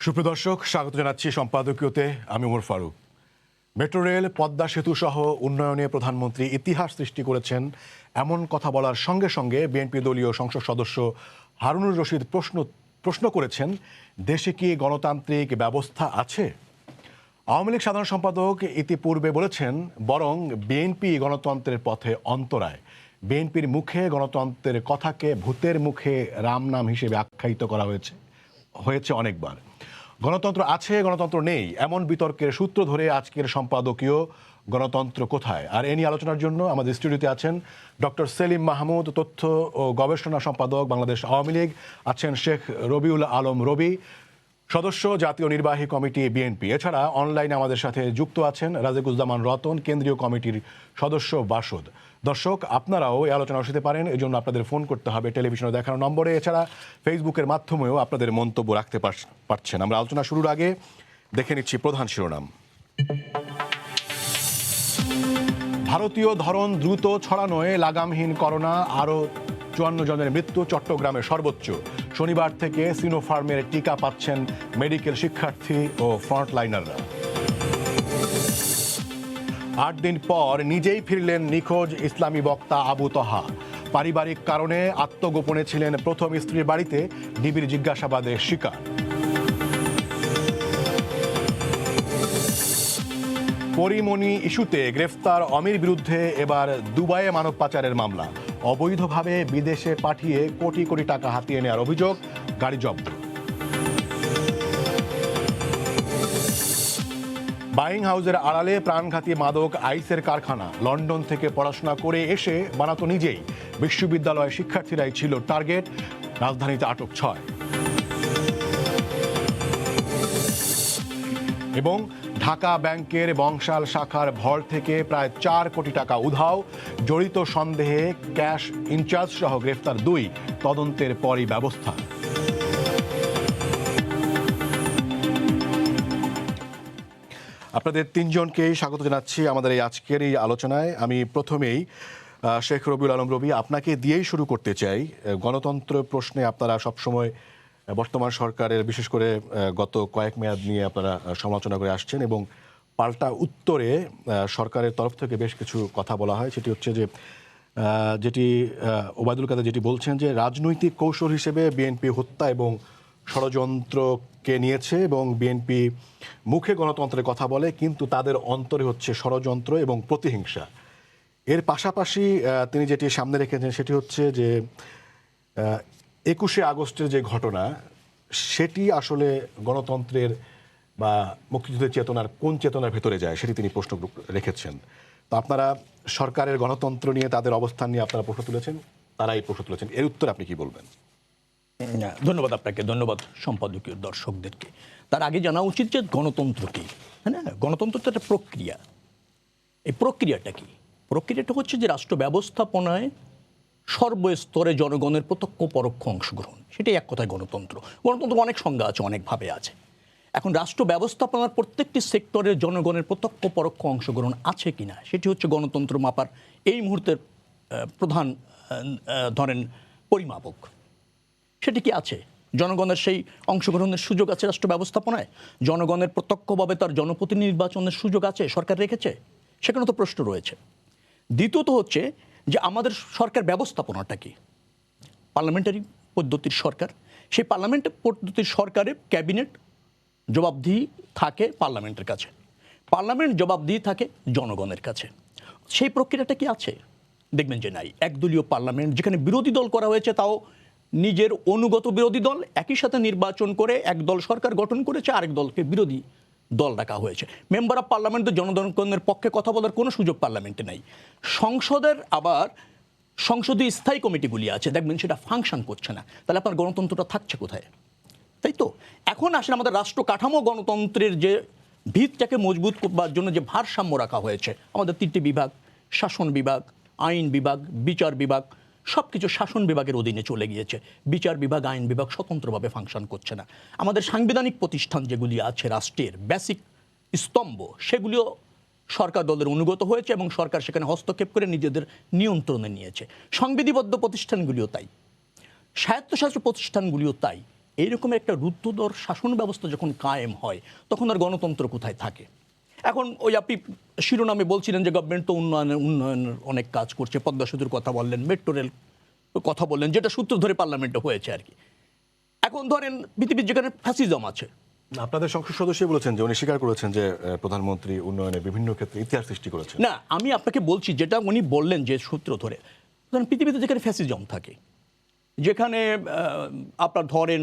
সুপ্রিয় দর্শক, স্বাগত জানাচ্ছি সম্পাদকীয়তে। আমি ওমর ফারুক। মেট্রো রেল, পদ্মা সেতু সহ উন্নয়নে প্রধানমন্ত্রী ইতিহাস সৃষ্টি করেছেন এমন কথা বলার সঙ্গে সঙ্গে বিএনপি দলীয় সংসদ সদস্য হারুনুর রশিদ প্রশ্ন করেছেন, দেশে কি গণতান্ত্রিক ব্যবস্থা আছে? আওয়ামী লীগ সাধারণ সম্পাদক ইতিপূর্বে বলেছেন, বরং বিএনপি গণতন্ত্রের পথে অন্তরায়। বিএনপির মুখে গণতন্ত্রের কথাকে ভূতের মুখে রাম নাম হিসেবে আখ্যায়িত করা হয়েছে অনেকবার। গণতন্ত্র আছে, গণতন্ত্র নেই, এমন বিতর্কের সূত্র ধরে আজকের সম্পাদকীয় গণতন্ত্র কোথায়। আর এ নিয়ে আলোচনার জন্য আমাদের স্টুডিওতে আছেন ডক্টর সেলিম মাহমুদ, তথ্য ও গবেষণা সম্পাদক, বাংলাদেশ আওয়ামী লীগ। আছেন শেখ রবিউল আলম রবি, সদস্য, জাতীয় নির্বাহী কমিটি, বিএনপি। এছাড়া অনলাইনে আমাদের সাথে যুক্ত আছেন রাজেকুজ্জামান রতন, কেন্দ্রীয় কমিটির সদস্য বাসদ। দর্শক, আপনারাও এই আলোচনা শুনতে পারেন, এই জন্য আপনাদের ফোন করতে হবে টেলিভিশনে দেখানো নম্বরে। এছাড়া ফেসবুকের মাধ্যমেও আপনাদের মন্তব্য রাখতে পারছেন। আমরা আলোচনা শুরুর আগে দেখে নিচ্ছি প্রধান শিরোনাম। ভারতীয় ধরন দ্রুত ছড়ানোয় লাগামহীন করোনা, আরও 54 জনের মৃত্যু, চট্টগ্রামে সর্বোচ্চ। শনিবার থেকে সিনোফার্মের টিকা পাচ্ছেন মেডিকেল শিক্ষার্থী ও ফ্রন্টলাইনাররা। 8 দিন পর নিজেই ফিরলেন নিখোঁজ ইসলামী বক্তা আবু তহা। পারিবারিক কারণে আত্মগোপনে ছিলেন প্রথম স্ত্রীর বাড়িতে, ডিবির জিজ্ঞাসাবাদে স্বীকার। পরিমণি ইস্যুতে গ্রেফতার অমির বিরুদ্ধে এবার দুবাইয়ে মানব পাচারের মামলা। অবৈধভাবে বিদেশে পাঠিয়ে কোটি কোটি টাকা হাতিয়ে নেওয়ার অভিযোগ, গাড়ি জব্দ। বাইং হাউসের আড়ালে প্রাণঘাতী মাদক আইসের কারখানা। লন্ডন থেকে পড়াশোনা করে এসে বানাতো নিজেই। বিশ্ববিদ্যালয়ের শিক্ষার্থীরাই ছিল টার্গেট। রাজধানীতে আটক 6। এবং ঢাকা ব্যাংকের বংশাল শাখার ভল্ট থেকে প্রায় 4 কোটি টাকা উধাও। জড়িত সন্দেহে ক্যাশ ইনচার্জ সহ গ্রেফতার 2। তদন্তের পরই ব্যবস্থা। আপনাদের তিনজনকেই স্বাগত জানাচ্ছি আমাদের এই আজকের এই আলোচনায়। আমি প্রথমেই শেখ রবিউল আলম রবি, আপনাকে দিয়েই শুরু করতে চাই। গণতন্ত্র প্রশ্নে আপনারা সবসময় বর্তমান সরকারের, বিশেষ করে গত কয়েক মেয়াদ নিয়ে আপনারা সমালোচনা করে আসছেন, এবং পাল্টা উত্তরে সরকারের তরফ থেকে বেশ কিছু কথা বলা হয়। সেটি হচ্ছে যে, যেটি ওবায়দুল কাদের যেটি বলছেন যে রাজনৈতিক কৌশল হিসেবে বিএনপি হত্যা এবং ষড়যন্ত্রকে নিয়েছে, এবং বিএনপি মুখে গণতন্ত্রের কথা বলে কিন্তু তাদের অন্তরে হচ্ছে ষড়যন্ত্র এবং প্রতিহিংসা। এর পাশাপাশি তিনি যেটি সামনে রেখেছেন সেটি হচ্ছে যে 21শে আগস্টের যে ঘটনা, সেটি আসলে গণতন্ত্রের বা মুক্তিযুদ্ধের চেতনার কোন চেতনার ভেতরে যায় সেটি তিনি প্রশ্ন রেখেছেন। তো আপনারা সরকারের গণতন্ত্র নিয়ে তাদের অবস্থান নিয়ে আপনারা প্রশ্ন তুলেছেন, তারা এই প্রশ্ন তুলেছেন, এর উত্তর আপনি কি বলবেন? ধন্যবাদ আপনাকে, ধন্যবাদ সম্পাদকীয় দর্শকদেরকে। তার আগে জানা উচিত যে গণতন্ত্র কি। হ্যাঁ না, গণতন্ত্র তো একটা প্রক্রিয়া। এই প্রক্রিয়াটা কি? প্রক্রিয়াটা হচ্ছে যে রাষ্ট্র ব্যবস্থাপনায় সর্বস্তরে জনগণের প্রত্যক্ষ পরোক্ষ অংশগ্রহণ। সেটাই এক কথায় গণতন্ত্র। গণতন্ত্র অনেক সংজ্ঞা আছে, অনেকভাবে আছে। এখন রাষ্ট্র ব্যবস্থাপনার প্রত্যেকটি সেক্টরে জনগণের প্রত্যক্ষ পরোক্ষ অংশগ্রহণ আছে কিনা, সেটি হচ্ছে গণতন্ত্র মাপার এই মুহূর্তের প্রধান ধরেন পরিমাপক। সেটি কি আছে? জনগণের সেই অংশগ্রহণের সুযোগ আছে রাষ্ট্র ব্যবস্থাপনায়? জনগণের প্রত্যক্ষভাবে তার জনপ্রতিনিধি নির্বাচনের সুযোগ আছে সরকার রেখেছে? সেখানে তো প্রশ্ন রয়েছে। দ্বিতীয়ত হচ্ছে যে আমাদের সরকার ব্যবস্থাপনাটা কি? পার্লামেন্টারি পদ্ধতির সরকার। সেই পার্লামেন্ট পদ্ধতির সরকারে ক্যাবিনেট জবাবদিহি থাকে পার্লামেন্টের কাছে, পার্লামেন্ট জবাবদিহি থাকে জনগণের কাছে। সেই প্রক্রিয়াটা কি আছে? দেখবেন যে নাই। একদলীয় পার্লামেন্ট, যেখানে বিরোধী দল করা হয়েছে তাও নিজের অনুগত বিরোধী দল, একই সাথে নির্বাচন করে এক দল সরকার গঠন করেছে, আরেক দলকে বিরোধী দল রাখা হয়েছে। মেম্বার অফ পার্লামেন্টের জনগণের পক্ষে কথা বলার কোনো সুযোগ পার্লামেন্টে নাই। সংসদের আবার সংসদীয় স্থায়ী কমিটিগুলি আছে, দেখবেন সেটা ফাংশন করছে না। তাহলে আপনার গণতন্ত্রটা থাকছে কোথায়? তাই তো এখন আসলে আমাদের রাষ্ট্র কাঠামো গণতন্ত্রের যে ভিতটাকে মজবুত করবার জন্য যে ভারসাম্য রাখা হয়েছে, আমাদের 3টি বিভাগ, শাসন বিভাগ, আইন বিভাগ, বিচার বিভাগ, সব কিছু শাসন বিভাগের অধীনে চলে গিয়েছে। বিচার বিভাগ, আইন বিভাগ স্বতন্ত্রভাবে ফাংশন করছে না। আমাদের সাংবিধানিক প্রতিষ্ঠান যেগুলি আছে রাষ্ট্রের বেসিক স্তম্ভ, সেগুলিও সরকার দলের অনুগত হয়েছে এবং সরকার সেখানে হস্তক্ষেপ করে নিজেদের নিয়ন্ত্রণে নিয়েছে। সংবিধিবদ্ধ প্রতিষ্ঠানগুলিও তাই, স্বায়ত্তশাসিত প্রতিষ্ঠানগুলিও তাই। এইরকম একটা রুদ্ধদ্বর শাসন ব্যবস্থা যখন কায়েম হয় তখন আর গণতন্ত্র কোথায় থাকে? এখন ওই আপনি শিরোনামে বলছিলেন যে গভর্নমেন্ট তো উন্নয়নের অনেক কাজ করছে, পদ্মা সেতুর কথা বললেন, মেট্রো রেল কথা বললেন, যেটা সূত্র ধরে পার্লামেন্টে হয়েছে আর কি। এখন ধরেন পৃথিবীর যেখানে ফ্যাসিজম আছে, আপনাদের সংসদ সদস্য বলেছেন যে উনি স্বীকার করেছেন যে প্রধানমন্ত্রী উন্নয়নের বিভিন্ন ক্ষেত্রে ইতিহাস সৃষ্টি করেছেন। না আমি আপনাকে বলছি যেটা উনি বললেন যে সূত্র ধরে, ধরেন পৃথিবীতে যেখানে ফ্যাসিজম থাকে, যেখানে আপনার ধরেন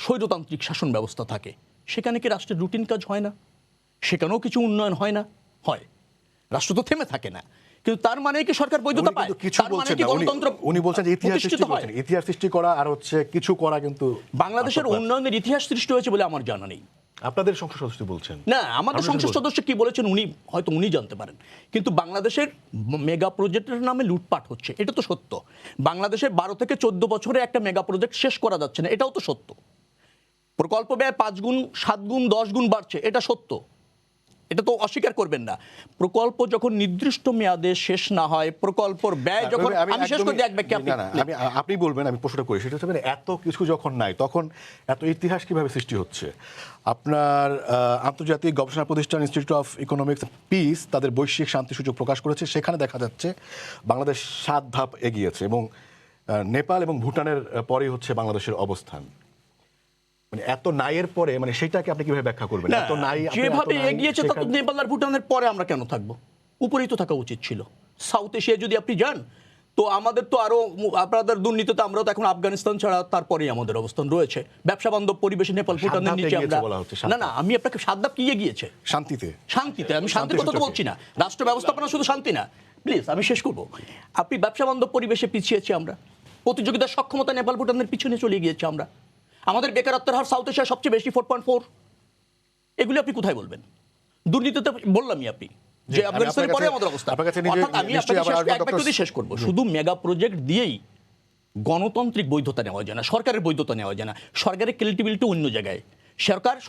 স্বৈরতান্ত্রিক শাসন ব্যবস্থা থাকে, সেখানে কি রাষ্ট্রের রুটিন কাজ হয় না? সেখানেও কিছু উন্নয়ন হয় না? হয়। রাষ্ট্র তো থেমে থাকে না, কিন্তু তার মানে কি সরকার বৈধতা পায়? কিছু তার মানে বলছেন কি না, গণতন্ত্র উনি বলছেন যে ইতিহাস প্রতিষ্ঠিত সৃষ্টি হয়? করেছেন। ইতিহাস সৃষ্টি করা আর হচ্ছে কিছু করা কিন্তু বাংলাদেশের উন্নয়নের ইতিহাস সৃষ্টি হয়েছে বলে আমার জানা নেই। আপনাদের সংসদ সদস্য বলছেন। না, আমাদের সংসদ সদস্য কি বলেছেন উনি হয়তো উনি জানতে পারেন, কিন্তু বাংলাদেশের মেগা প্রজেক্টের নামে লুটপাট হচ্ছে, এটা তো সত্য। বাংলাদেশের 12 থেকে 14 বছরে একটা মেগা প্রজেক্ট শেষ করা যাচ্ছে না, এটাও তো সত্য। প্রকল্প ব্যয় 5 গুণ 7 গুণ 10 গুণ বাড়ছে, এটা সত্য, এটা তো অস্বীকার করবেন না। প্রকল্প যখন নির্দিষ্ট মেয়াদে শেষ না হয়, প্রকল্পর ব্যয় যখন, আমি শেষ করে দিই এক বাক্যে, আপনি বলবেন, আমি প্রশ্নটা করি, সেটা হচ্ছে এত কিছু যখন নাই তখন এত ইতিহাস কিভাবে সৃষ্টি হচ্ছে? আপনার আন্তর্জাতিক গবেষণা প্রতিষ্ঠান ইনস্টিটিউট অফ ইকোনমিক্স পিস তাদের বৈশ্বিক শান্তি সূচক প্রকাশ করেছে, সেখানে দেখা যাচ্ছে বাংলাদেশ 7 ধাপ এগিয়েছে এবং নেপাল এবং ভুটানের পরেই হচ্ছে বাংলাদেশের অবস্থান। মানে এত নাইয়ের পরে, মানে সেটাকে আপনি কিভাবে ব্যাখ্যা করবেন? এত নাই যেভাবে এগিয়েছে তা তো নেপাল আর ভুটানের পরে আমরা কেন থাকবো? উপরেই তো থাকা উচিত ছিল। সাউথ এশিয়ায় যদি আপনি যান তো আমাদের তো আরো, আপনাদের দুর্নীতিতে আমরা তো এখন আফগানিস্তান ছাড়া তারপরেই আমাদের অবস্থান রয়েছে। ব্যবসা বান্ধব পরিবেশে নেপাল ভুটানের নিচে আমরা। না না, আমি আপনাকে 7 ধাপ কি এগিয়েছে? শান্তিতে, শান্তিতে আমি শান্তির কথা তো বলছি না। রাষ্ট্র ব্যবস্থাপনা শুধু শান্তি না, প্লিজ আমি শেষ করব। আপনি ব্যবসা বান্ধব পরিবেশে পিছিয়েছি আমরা, প্রতিযোগিতার সক্ষমতা নেপাল ভুটানের পিছনে চলে গিয়েছে আমরা, আমাদের বেকারত্বের হার সাউথ এশিয়ার সবচেয়ে বেশি 4.4। এগুলি আপনি কোথায় বলবেন? দুর্নীতিতে বললামই আপনি যে আফগানিস্তানের পরে আমাদের অবস্থা। অর্থাৎ আমি আপনাকে শেষ করব, শুধু মেগা প্রজেক্ট দিয়েই গণতান্ত্রিক বৈধতা নেওয়া যায় না, সরকারের বৈধতা নেওয়া যায় না। সরকারের ক্রেডিবিলিটি অন্য জায়গায়।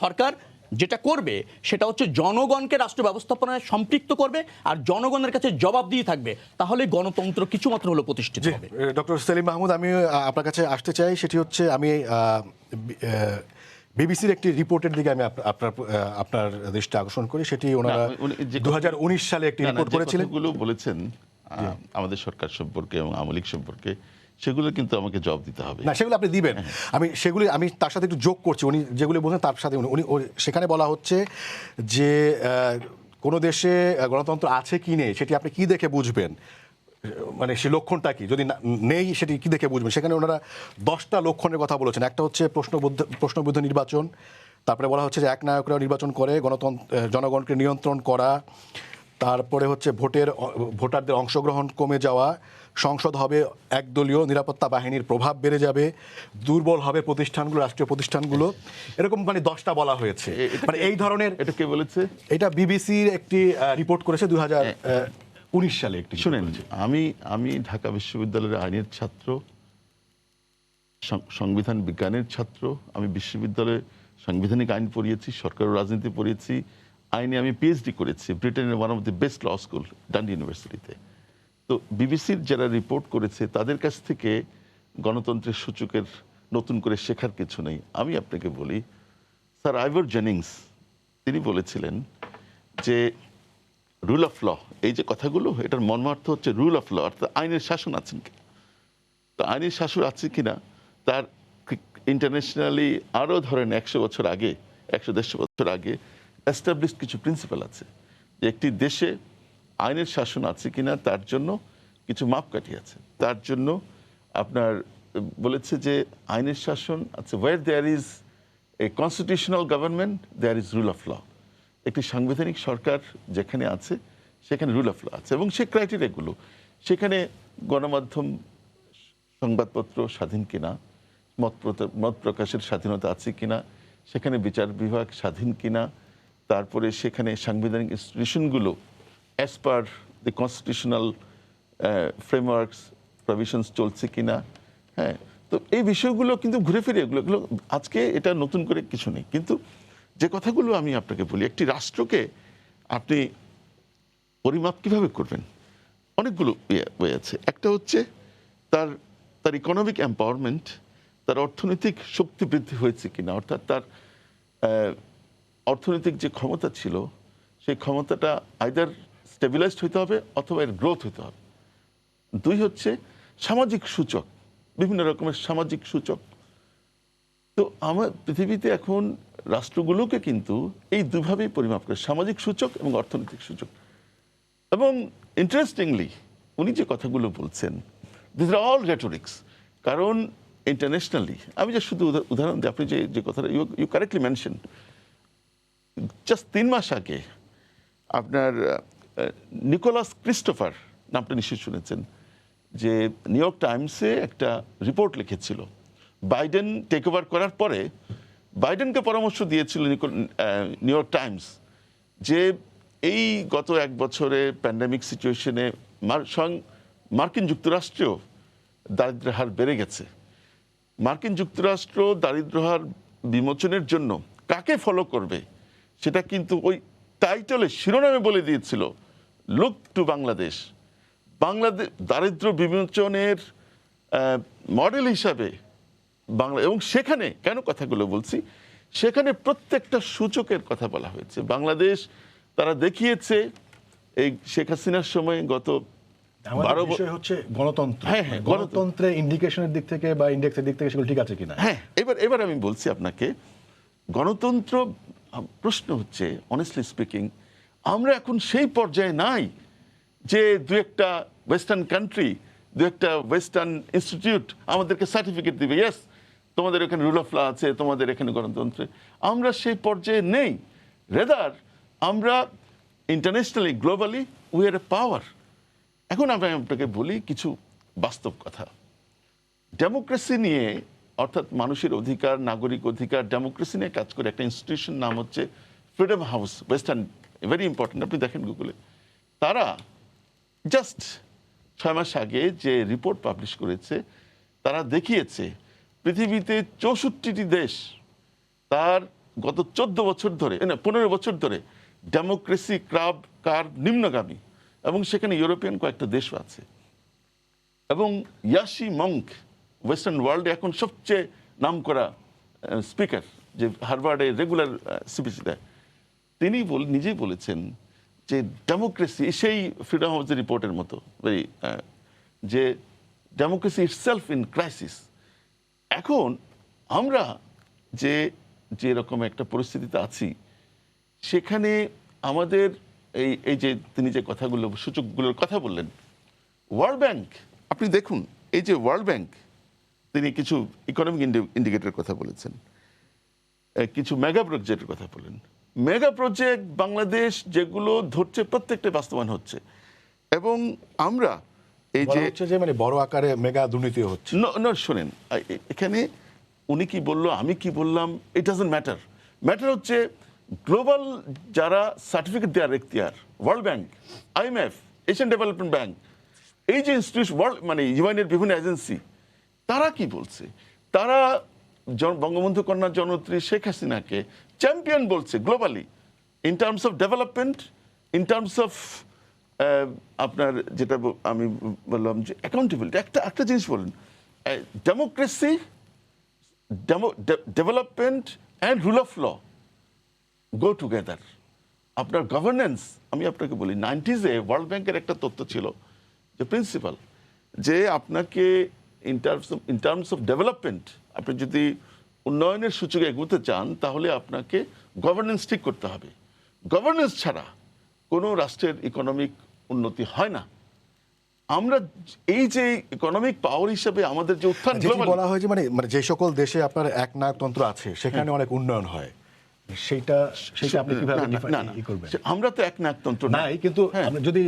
সরকার যেটা করবে সেটা হচ্ছে জনগণকে রাষ্ট্র ব্যবস্থাপনায় সম্পৃক্ত করবে আর জনগণের কাছে জবাব দিয়ে থাকবে, তাহলে গণতন্ত্র কিছুমাত্র হলো প্রতিষ্ঠিত হবে। ডক্টর সেলিম মাহমুদ, আমি আপনার কাছে আসতে চাই। সেটি হচ্ছে, আমি বিবিসির একটি রিপোর্টের দিকে আমি আপনার দৃষ্টি আকর্ষণ করি। সেটি ওনারা 2019 সালে একটি রিপোর্ট করেছিলেন। যেগুলো বলেছেন আমাদের সরকার সম্পর্কে এবং আওয়ামী লীগ সম্পর্কে, সেগুলো কিন্তু আমাকে জবাব দিতে হবে। না, সেগুলো আপনি দিবেন। আমি তার সাথে একটু যোগ করছি। উনি যেগুলো বলছেন তার সাথে উনি সেখানে বলা হচ্ছে যে কোনো দেশে গণতন্ত্র আছে কি নেই সেটি আপনি কি দেখে বুঝবেন, মানে সে লক্ষণটা কি, যদি নেই সেটি কি দেখে বুঝবেন। সেখানে ওনারা 10টা লক্ষণের কথা বলেছেন। একটা হচ্ছে প্রশ্নবিদ্ধ নির্বাচন, তারপরে বলা হচ্ছে যে একনায়করা নির্বাচন করে জনগণকে নিয়ন্ত্রণ করা, তারপরে হচ্ছে ভোটারদের অংশগ্রহণ কমে যাওয়া, সংসদ হবে একদলীয়, নিরাপত্তা বাহিনীর প্রভাব বেড়ে যাবে, দুর্বল হবে প্রতিষ্ঠানগুলো, রাষ্ট্রীয় প্রতিষ্ঠানগুলো, এরকম মানে 10টা বলা হয়েছে। মানে এই ধরনের, এটা কে বলেছে? এটা বিবিসির একটি রিপোর্ট করেছে 2019 সালে একটি। শুনেন, আমি ঢাকা বিশ্ববিদ্যালয়ের আইনের ছাত্র, সংবিধান বিজ্ঞানের ছাত্র। আমি বিশ্ববিদ্যালয়ে সাংবিধানিক আইন পড়িয়েছি, সরকার রাজনীতি পড়িয়েছি, আইনে আমি পিএইচডি করেছি ব্রিটেনের one of the best law school Dundee ইউনিভার্সিটিতে। তো বিবিসির যারা রিপোর্ট করেছে তাদের কাছ থেকে গণতন্ত্রের সূচকের নতুন করে শেখার কিছু নেই। আমি আপনাকে বলি, স্যার আইভর জেনিংস তিনি বলেছিলেন যে রুল অফ ল, এই যে কথাগুলো, এটার মর্মার্থ হচ্ছে রুল অফ ল, অর্থাৎ আইনের শাসন আছেন কি। তো আইনের শাসন আছে কিনা তার ইন্টারন্যাশনালি আরও ধরেন 100 বছর আগে, 100-150 বছর আগে এস্টাবলিশড কিছু প্রিন্সিপাল আছে যে একটি দেশে আইনের শাসন আছে কিনা তার জন্য কিছু মাপকাঠি আছে। তার জন্য আপনার বলেছে যে আইনের শাসন আছে, where there is a constitutional government there is rule of law. একটি সাংবিধানিক সরকার যেখানে আছে সেখানে রুল অফ ল আছে, এবং সেই ক্রাইটেরিয়াগুলো, সেখানে গণমাধ্যম সংবাদপত্র স্বাধীন কিনা, মত প্রকাশের স্বাধীনতা আছে কিনা, সেখানে বিচার বিভাগ স্বাধীন কিনা, তারপরে সেখানে সাংবিধানিক ইনস্টিটিউশনগুলো as per the constitutional frameworks provisions চলছে কিনা। হ্যাঁ, তো এই বিষয়গুলো কিন্তু ঘুরে ফিরে এগুলো আজকে এটা নতুন করে কিছু নেই। কিন্তু যে কথাগুলো আমি আপনাকে বলি, একটি রাষ্ট্রকে আপনি পরিমাপ কিভাবে করবেন, অনেকগুলো ওয়ে আছে। একটা হচ্ছে তার ইকোনমিক এম্পাওয়ারমেন্ট, তার অর্থনৈতিক শক্তি বৃদ্ধি হয়েছে কিনা, অর্থাৎ তার অর্থনৈতিক যে ক্ষমতা ছিল সেই ক্ষমতাটা আইদার স্টেবিলাইজড হইতে হবে অথবা এর গ্রোথ হইতে হবে। দুই হচ্ছে সামাজিক সূচক, বিভিন্ন রকমের সামাজিক সূচক। তো আমার পৃথিবীতে এখন রাষ্ট্রগুলোকে কিন্তু এই দুভাবেই পরিমাপ করে, সামাজিক সূচক এবং অর্থনৈতিক সূচক। এবং ইন্টারেস্টিংলি উনি যে কথাগুলো বলছেন, দিস আর অল রেটোরিক্স। কারণ ইন্টারন্যাশনালি, আমি যে শুধু উদাহরণ দিই, আপনি যে কথাটা ইউ কারেক্টলি মেনশন, জাস্ট 3 মাস আগে আপনার নিকোলাস ক্রিস্টোফার নামটা নিশ্চয়ই শুনেছেন, যে নিউ ইয়র্ক টাইমসে একটা রিপোর্ট লিখেছিল। বাইডেন টেক ওভার করার পরে বাইডেনকে পরামর্শ দিয়েছিল নিউ ইয়র্ক টাইমস যে এই গত 1 বছরে প্যান্ডেমিক সিচুয়েশনে স্বয়ং মার্কিন যুক্তরাষ্ট্রেও দারিদ্র্যের হার বেড়ে গেছে। মার্কিন যুক্তরাষ্ট্র দারিদ্র্য হার বিমোচনের জন্য কাকে ফলো করবে সেটা কিন্তু ওই টাইটেলের শিরোনামে বলে দিয়েছিল, লুক টু বাংলাদেশ। বাংলাদেশ দারিদ্র্য বিমোচনের মডেল হিসাবে বাংলা, এবং সেখানে কেন কথাগুলো বলছি, সেখানে প্রত্যেকটা সূচকের কথা বলা হয়েছে। বাংলাদেশ তারা দেখিয়েছে এই শেখ হাসিনার সময় গত 12 বিষয় হচ্ছে গণতন্ত্র। হ্যাঁ, হ্যাঁ, গণতন্ত্রের ইন্ডিকেশনের দিক থেকে বা ইন্ডেক্সের দিক থেকে সেগুলো ঠিক আছে কিনা। হ্যাঁ, এবার আমি বলছি আপনাকে, গণতন্ত্র প্রশ্ন হচ্ছে অনেস্টলি স্পিকিং, আমরা এখন সেই পর্যায়ে নাই যে দু একটা ওয়েস্টার্ন কান্ট্রি, দু একটা ওয়েস্টার্ন ইনস্টিটিউট আমাদেরকে সার্টিফিকেট দিবে, ইয়েস তোমাদের এখানে রুল অফ ল আছে, তোমাদের এখানে গণতন্ত্রে। আমরা সেই পর্যায়ে নেই। রেদার আমরা ইন্টারন্যাশনালি, গ্লোবালি উই আর এ পাওয়ার। এখন আমি আপনাকে বলি কিছু বাস্তব কথা। ডেমোক্রেসি নিয়ে, অর্থাৎ মানুষের অধিকার, নাগরিক অধিকার, ডেমোক্রেসি নিয়ে কাজ করে একটা ইনস্টিটিউশন নাম হচ্ছে freedom house, western, very important, আপনি দেখেন গুগলে। তারা জাস্ট 6 মাস আগে যে রিপোর্ট পাবলিশ করেছে, তারা দেখিয়েছে পৃথিবীতে 64টি দেশ তার গত 14 বছর ধরে, না 15 বছর ধরে ডেমোক্রেসি কার্ভ নিম্নগামী, এবং সেখানে ইউরোপিয়ান কয়েকটা দেশও আছে। এবং ইয়াশি মঙ্ক ওয়েস্টার্ন ওয়ার্ল্ডে এখন সবচেয়ে নামকরা স্পিকার, যে হার্ভার্ডে রেগুলার স্পিচ দেয়, তিনি নিজেই বলেছেন যে ডেমোক্রেসি, সেই ফ্রিডম অফ দ্য রিপোর্টের মতো ভেরি, যে ডেমোক্রেসি ইটসেলফ ইন ক্রাইসিস। এখন আমরা যে রকম একটা পরিস্থিতিতে আছি, সেখানে আমাদের এই যে তিনি যে কথাগুলো, সূচকগুলোর কথা বললেন, ওয়ার্ল্ড ব্যাংক, আপনি দেখুন এই যে ওয়ার্ল্ড ব্যাংক, তিনি কিছু ইকোনমিক ইন্ডিকেটরের কথা বলেছেন, কিছু মেগা প্রজেক্টের কথা বলেন। মেগা প্রজেক্ট বাংলাদেশ যেগুলো ধরছে প্রত্যেকটা বাস্তবায়ন হচ্ছে। এবং আমরা এই যে মানে বড় আকারে মেগা দুর্নীতি হচ্ছে। শোনেন, এখানে উনি কি বললো, আমি কি বললাম, ইট ডাজন্ট ম্যাটার। ম্যাটার হচ্ছে গ্লোবাল যারা সার্টিফিকেট দেওয়ার এখতিয়ার, world Bank, IMF, Asian development bank, এই যে ইনস্টিটিউশন, ওয়ার্ল্ড মানে ইউএনের বিভিন্ন এজেন্সি, তারা কি বলছে? তারা বঙ্গবন্ধু কন্যা জননেত্রী শেখ হাসিনাকে চ্যাম্পিয়ন বলছে globally, in terms of development, in terms of আপনার যেটা আমি বললাম যে অ্যাকাউন্টেবিলিটি। একটা জিনিস বলেন, democracy, development and rule of law go together. আপনার গভর্নেন্স, আমি আপনাকে বলি 90s ওয়ার্ল্ড ব্যাংকের একটা তথ্য ছিল, যে প্রিন্সিপাল, যে আপনাকে ইন টার্মস অফ ডেভেলপমেন্ট, আপনি যদি উন্নয়নের সূচকে এগোতে চান, তাহলে আপনাকে গভর্নেন্স ঠিক করতে হবে। গভর্নেন্স ছাড়া কোনো রাষ্ট্রের ইকোনমিক উন্নতি হয় না। আমরা এই যে ইকোনমিক পাওয়ার হিসেবে আমাদের যে উত্থান, বলা হয় যে মানে যে সকল দেশে আপনার একনায়কতন্ত্র আছে, সেখানে অনেক উন্নয়ন হয়, সেইটা আপনি কিভাবে করবেন? আমরা তো একনায়কতন্ত্র নাই, কিন্তু যদি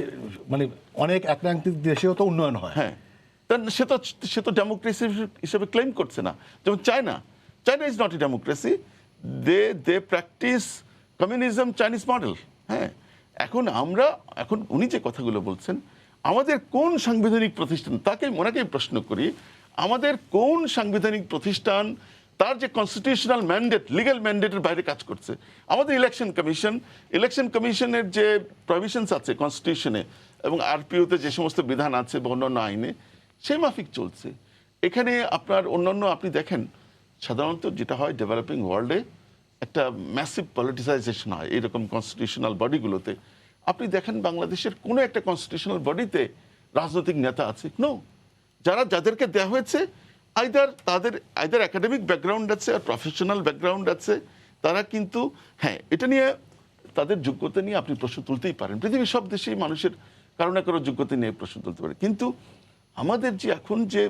মানে অনেক একনায়ক দেশেও তো উন্নয়ন হয়। হ্যাঁ, সে তো ডেমোক্রেসি হিসেবে ক্লেম করছে না। যেমন China is not a democracy, they practice communism, Chinese model. হ্যাঁ, এখন উনি যে কথাগুলো বলছেন, আমাদের কোন সাংবিধানিক প্রতিষ্ঠান, ওনাকে প্রশ্ন করি, আমাদের কোন সাংবিধানিক প্রতিষ্ঠান তার যে কনস্টিটিউশনাল ম্যান্ডেট, লিগ্যাল ম্যান্ডেটের বাইরে কাজ করছে? আমাদের ইলেকশন কমিশনের যে প্রভিশনস আছে কনস্টিটিউশনে এবং আরপিওতে যে সমস্ত বিধান আছে বা অন্যান্য আইনে, সেই মাফিক চলছে। এখানে আপনার অন্যান্য আপনি দেখেন সাধারণত যেটা হয় ডেভেলপিং ওয়ার্ল্ডে একটা ম্যাসিভ পলিটিসাইজেশন হয় এরকম কনস্টিটিউশনাল বডিগুলোতে। আপনি দেখেন বাংলাদেশের কোনো একটা কনস্টিটিউশনাল বডিতে রাজনৈতিক নেতা আছে? নো। যাদেরকে দেওয়া হয়েছে আইদার একাডেমিক ব্যাকগ্রাউন্ড আছে আর প্রফেশনাল ব্যাকগ্রাউন্ড আছে, তারা কিন্তু হ্যাঁ এটা নিয়ে তাদের যোগ্যতা নিয়ে আপনি প্রশ্ন তুলতেই পারেন। পৃথিবীর সব দেশেই মানুষের কারো না কারো যোগ্যতা নিয়ে প্রশ্ন তুলতে পারে, কিন্তু আমাদের যে এখন যে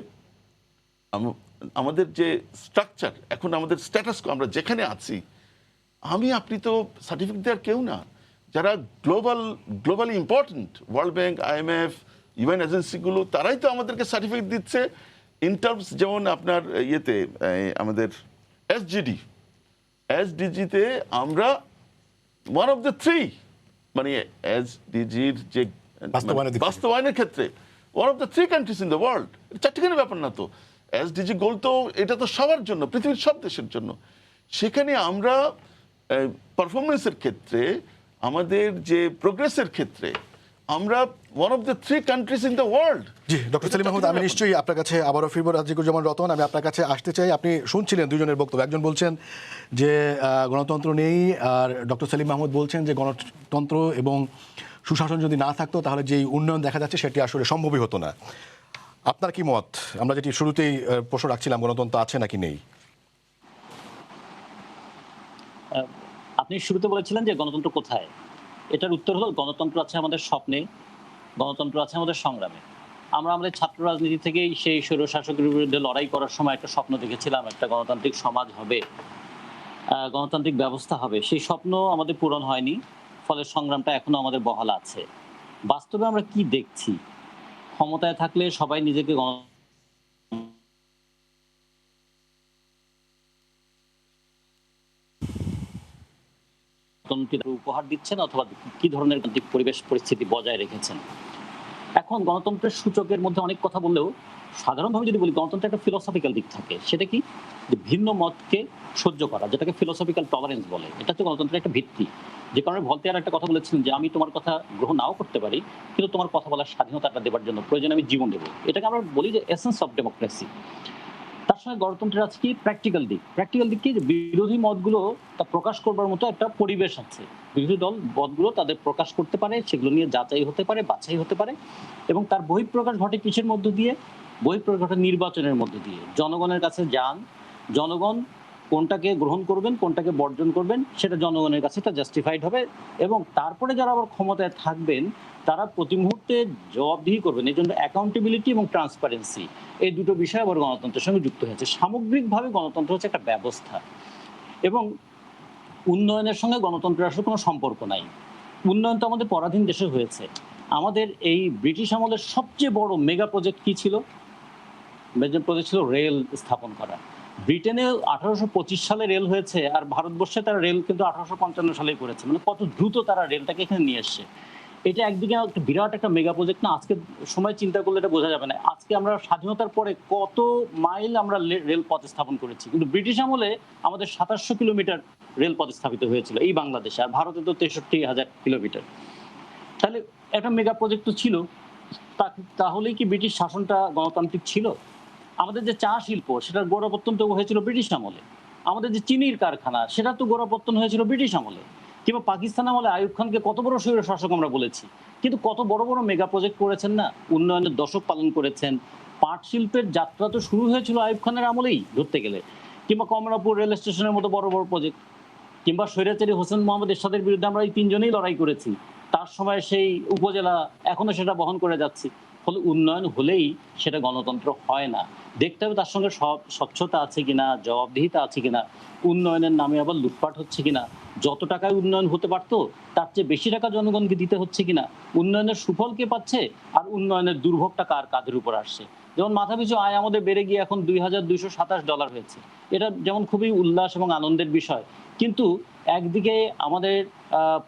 আমাদের যে স্ট্রাকচার, এখন আমাদের স্ট্যাটাস আমরা যেখানে আছি, আপনি তো সার্টিফিকেট দেওয়ার কেউ না। যারা globally important, World Bank, IMF, UN এজেন্সিগুলো, তারাই তো আমাদেরকে সার্টিফিকেট দিচ্ছে ইন টার্মস, যেমন আপনার ইয়েতে আমাদের এসডিজিতে আমরা ওয়ান অফ দ্য থ্রি, মানে এসডিজির যে বাস্তবায়নের ক্ষেত্রে one of the three countries in the world. চারটিখানি ব্যাপার না তো, এসডিজি গোল তো এটা তো সবার জন্য, পৃথিবীর সব দেশের জন্য। সেখানে আমরা পারফরমেন্সের ক্ষেত্রে, আমাদের যে প্রোগ্রেসের ক্ষেত্রে আমরা one of the three countries in the world. জি, ডক্টর সেলিম মাহমুদ, আমি নিশ্চয়ই আপনার কাছে আবারও ফিরব। রাজিকুজ্জামান রতন, আমি আপনার কাছে আসতে চাই। আপনি শুনছিলেন দুজনের বক্তব্য। একজন বলছেন যে গণতন্ত্র নেই, আর ডক্টর সেলিম মাহমুদ বলছেন যে গণতন্ত্র এবং সুশাসন যদি না থাকতো তাহলে যেই উন্নয়ন দেখা যাচ্ছে সেটি আসলে সম্ভবই হতো না। আপনার কি মত? আমরা যেটি শুরুতেই প্রশ্ন রাখছিলাম, গণতন্ত্র আছে নাকি নেই? আপনি শুরুতে বলেছিলেন যে গণতন্ত্র কোথায়। এটার উত্তর হলো গণতন্ত্র আছে আমাদের স্বপ্নে, গণতন্ত্র আছে আমাদের সংগ্রামে। আমরা আমাদের ছাত্র রাজনীতি থেকেই সেই স্বৈরশাসকের বিরুদ্ধে লড়াই করার সময় একটা স্বপ্ন দেখেছিলাম, একটা গণতান্ত্রিক সমাজ হবে, গণতান্ত্রিক ব্যবস্থা হবে। সেই স্বপ্ন আমাদের পূরণ হয়নি, ফলে সংগ্রামটা এখনো আমাদের বহাল আছে। বাস্তবে আমরা কি দেখছি? ক্ষমতায় থাকলে সবাই নিজেকে উপহার দিচ্ছেন অথবা কি ধরনের পরিবেশ পরিস্থিতি বজায় রেখেছেন। এখন গণতন্ত্রের সূচকের মধ্যে অনেক কথা বললেও সাধারণভাবে যদি বলি, গণতন্ত্রের একটা ফিলোসফিক্যাল দিক থাকে। সেটা কি? যে ভিন্ন মতকে সহ্য করা, যেটাকে ফিলোসফিক্যাল টলারেন্স বলে। এটা হচ্ছে গণতন্ত্রের একটা ভিত্তি। যে কারণে ভলতেয়ার একটা কথা বলেছিলেন যে আমি তোমার কথা গ্রহণ নাও করতে পারি, কিন্তু তোমার কথা বলার স্বাধীনতাটা দেওয়ার জন্য প্রয়োজনে আমি জীবন দেবো। এটাকে আমরা বলি যে এসেন্স অফ ডেমোক্রেসি। তার সঙ্গে গণতন্ত্রের আছে কি প্র্যাকটিক্যাল দিক। প্র্যাকটিক্যাল দিক কি? বিরোধী মতগুলো তা প্রকাশ করবার মতো একটা পরিবেশ আছে। বিরোধী দল মতগুলো তাদের প্রকাশ করতে পারে, সেগুলো নিয়ে যাচাই হতে পারে, বাছাই হতে পারে, এবং তার বহিঃপ্রকাশ ঘটে কিসের মধ্য দিয়ে? বহিঃপ্রকাশ ঘটে নির্বাচনের মধ্য দিয়ে। জনগণের কাছে যান, জনগণ কোনটাকে গ্রহণ করবেন, কোনটাকে বর্জন করবেন, সেটা জনগণের কাছে এটা জাস্টিফাইড হবে, এবং তারপরে যারা আবার ক্ষমতায় থাকবেন তারা প্রতি মুহূর্তে জবাবদিহি করবেন। এই জন্য অ্যাকাউন্টেবিলিটি এবং ট্রান্সপারেন্সি, এই দুটো বিষয় আবার গণতন্ত্রের সঙ্গে যুক্ত হয়েছে। সামগ্রিকভাবে গণতন্ত্র হচ্ছে একটা ব্যবস্থা, এবং উন্নয়নের সঙ্গে গণতন্ত্রের আসলে কোনো সম্পর্ক নাই। উন্নয়ন তো আমাদের পরাধীন দেশে হয়েছে। আমাদের এই ব্রিটিশ আমলের সবচেয়ে বড় মেগা প্রজেক্ট কি ছিল? মেজর প্রজেক্ট ছিল রেল স্থাপন করা। ব্রিটেনে 1825 সালে রেল হয়েছে, আর ভারতবর্ষে তারা রেল কিন্তু 1855 সালেই করেছে। মানে কত দ্রুত তারা রেলটাকে এখানে নিয়ে এসছে। এটা একদিকে একটা বিরাট একটা মেগা প্রজেক্ট না? আজকে সময় চিন্তা করলে এটা বোঝা যাবে না। আজকে আমরা স্বাধীনতার পরে কত মাইল আমরা রেলপথ স্থাপন করেছি, কিন্তু ব্রিটিশ আমলে আমাদের 2700 কিলোমিটার রেলপথ স্থাপিত হয়েছিল এই বাংলাদেশে, আর ভারতে তো 63,000 কিলোমিটার। তাহলে একটা মেগা প্রজেক্ট তো ছিল। তাহলেই কি ব্রিটিশ শাসনটা গণতান্ত্রিক ছিল? আমাদের যে চা শিল্প, সেটার গোড়াপত্তন তো হয়েছিল ব্রিটিশ আমলে। আমাদের যে চিনির কারখানা, সেটা তো গোড়াপত্তন হয়েছিল ব্রিটিশ আমলে। কিংবা পাকিস্তান আমলে আইয়ুব খানকে কত বড় স্বৈর শাসক আমরা বলেছি, কিন্তু কত বড় বড় মেগা প্রজেক্ট করেছেন না, উন্নয়নের দশক পালন করেছেন। পাট শিল্পের যাত্রা তো শুরু হয়েছিল আইয়ুব খানের আমলেই ধরতে গেলে। কিংবা কমলাপুর রেল স্টেশনের মতো বড় বড় প্রজেক্ট, কিংবা স্বৈরাচারী হোসেন মোহাম্মদ এরশাদের বিরুদ্ধে আমরা এই তিনজনেই লড়াই করেছি। তার সময় সেই উপজেলা এখনো সেটা বহন করে যাচ্ছি। ফলে উন্নয়ন হলেই সেটা গণতন্ত্র হয় না। দেখতে হবে তার সঙ্গে সব স্বচ্ছতা আছে কিনা, জবাবদিহিতা আছে কিনা, উন্নয়নের নামে আবার লুটপাট হচ্ছে কিনা, যত টাকায় উন্নয়ন হতে পারতো তার চেয়ে বেশি টাকা জনগণকে দিতে হচ্ছে কিনা, উন্নয়নের সুফল কে পাচ্ছে, আর উন্নয়নের দুর্ভোগটা কার কাঁধের উপর আসছে। যেমন মাথাপিছু আয় আমাদের বেড়ে গিয়ে এখন $2,227 হয়েছে। এটা যেমন খুবই উল্লাস এবং আনন্দের বিষয়, কিন্তু একদিকে আমাদের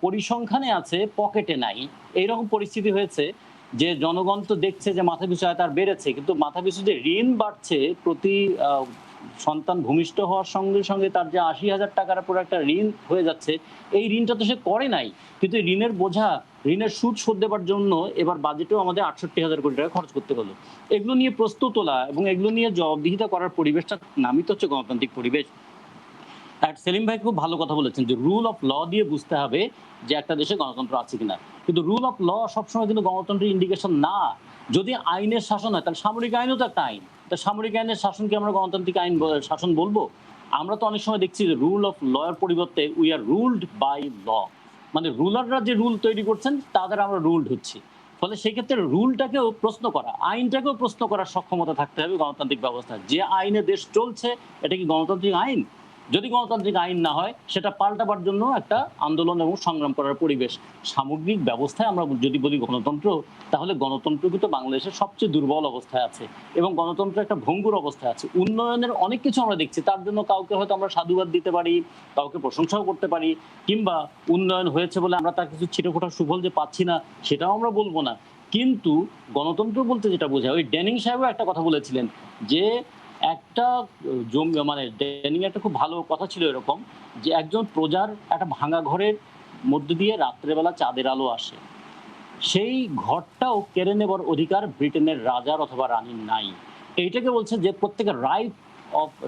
পরিসংখ্যানে আছে, পকেটে নাই। এইরকম পরিস্থিতি হয়েছে যে জনগণ তো দেখছে যে মাথাপিছু আয় তার বেড়েছে, কিন্তু মাথাপিছু যে ঋণ বাড়ছে, প্রতি সন্তান ভূমিষ্ঠ হওয়ার সঙ্গে সঙ্গে তার যে 80,000 টাকার উপর একটা ঋণ হয়ে যাচ্ছে, এই ঋণটা তো সে করে নাই, কিন্তু ঋণের বোঝা ঋণের সুদ শোধ দেওয়ার জন্য এবার বাজেটেও আমাদের ৬৮,০০০ কোটি টাকা খরচ করতে হলো। এগুলো নিয়ে প্রশ্ন তোলা এবং এগুলো নিয়ে জবাবদিহিতা করার পরিবেশটা নামই তো হচ্ছে গণতান্ত্রিক পরিবেশ। আর সেলিম ভাই খুব ভালো কথা বলেছেন যে রুল অফ ল দিয়ে বুঝতে হবে যে একটা দেশে গণতন্ত্র আছে কিনা। কিন্তু রুল অফ ল সবসময় কিন্তু গণতন্ত্রের ইন্ডিকেশন না। যদি আইনের শাসন হয় তাহলে সামরিক আইনও তো একটা আইন। তা সামরিক আইনের শাসনকে আমরা গণতান্ত্রিক আইন শাসন বলবো? আমরা তো অনেক সময় দেখছি যে রুল অফ ল এর পরিবর্তে we are ruled by law, মানে রুলাররা যে রুল তৈরি করছেন তাদের আমরা রুলড হচ্ছি। ফলে সেক্ষেত্রে রুলটাকেও প্রশ্ন করা, আইনটাকেও প্রশ্ন করার সক্ষমতা থাকতে হবে গণতান্ত্রিক ব্যবস্থা। যে আইনে দেশ চলছে এটা কি গণতান্ত্রিক আইন? যদি গণতান্ত্রিক আইন না হয় সেটা পাল্টাবার জন্য একটা আন্দোলন এবং সংগ্রাম করার পরিবেশ। সামগ্রিক ব্যবস্থায় আমরা যদি বলি গণতন্ত্র, তাহলে গণতন্ত্র কিন্তু বাংলাদেশের সবচেয়ে দুর্বল অবস্থায় আছে এবং গণতন্ত্র একটা ভঙ্গুর অবস্থায় আছে। উন্নয়নের অনেক কিছু আমরা দেখছি, তার জন্য কাউকে হয়তো আমরা সাধুবাদ দিতে পারি, কাউকে প্রশংসাও করতে পারি, কিংবা উন্নয়ন হয়েছে বলে আমরা তার কিছু ছিটেফোঁটা সুফল যে পাচ্ছি না সেটাও আমরা বলবো না। কিন্তু গণতন্ত্র বলতে যেটা বোঝায়, ওই ড্যানিং সাহেবও একটা কথা বলেছিলেন যে একটা মানে ড্যানিং একটা খুব ভালো কথা ছিল এরকম যে একজন প্রজার একটা ভাঙা ঘরের মধ্য দিয়ে রাত্রেবেলা চাঁদের আলো আসে, সেই ঘরটাও কেড়ে নেবার অধিকার ব্রিটেনের রাজার অথবা রানীর নাই। এইটাকে বলছে যে প্রত্যেকের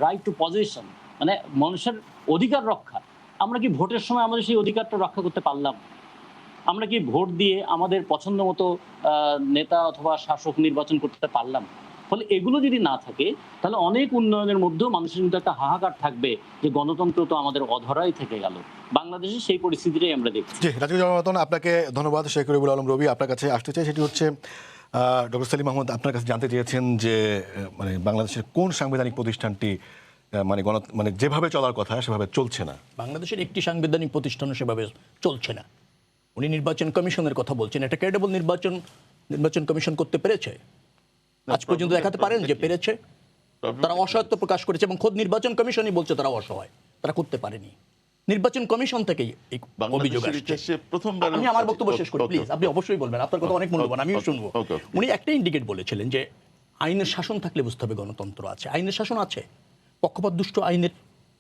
রাইট টু পজিশন, মানে মানুষের অধিকার রক্ষা। আমরা কি ভোটের সময় আমাদের সেই অধিকারটা রক্ষা করতে পারলাম? আমরা কি ভোট দিয়ে আমাদের পছন্দ মতো নেতা অথবা শাসক নির্বাচন করতে পারলাম? ফলে এগুলো যদি না থাকে তাহলে অনেক উন্নয়নের মধ্যেও মানুষের কিন্তু একটা হাহাকার থাকবে যে গণতন্ত্র তো আমাদের অধরাই থেকে গেল। বাংলাদেশে সেই পরিস্থিতিটাই আমরা দেখছি। জি, রাজীব জনরতন, আপনাকে ধন্যবাদ। শেখ রবিউল আলম রবি, আপনার কাছে আসতে চাই, সেটি হচ্ছে ডক্টর সেলিম আহমদ আপনার কাছে জানতে চেয়েছেন যে মানে বাংলাদেশের কোন সাংবিধানিক প্রতিষ্ঠানটি মানে যেভাবে চলার কথা সেভাবে চলছে না। বাংলাদেশের একটি সাংবিধানিক প্রতিষ্ঠানও সেভাবে চলছে না। উনি নির্বাচন কমিশনের কথা বলছেন, এটা ক্রেডিবল নির্বাচন কমিশন করতে পেরেছে? আজ পর্যন্ত দেখাতে পারেন যে পেরেছে? তারা অসহায়ত্ব প্রকাশ করেছে এবং খোদ নির্বাচন কমিশনই বলছে তারা অসহায়, তারা করতে পারেনি। নির্বাচন কমিশন থেকেই এই অভিযোগ আসছে। আমি আমার বক্তব্য শেষ করি প্লিজ, আপনি অবশ্যই বলবেন, আপনার কথা অনেক মূল্যবান, আমিও শুনবো। উনি একটা ইন্ডিকেট বলেছিলেন যে আইনের শাসন থাকলে বুঝতে হবে গণতন্ত্র আছে। আইনের শাসন আছে, পক্ষপাতদুষ্ট আইনের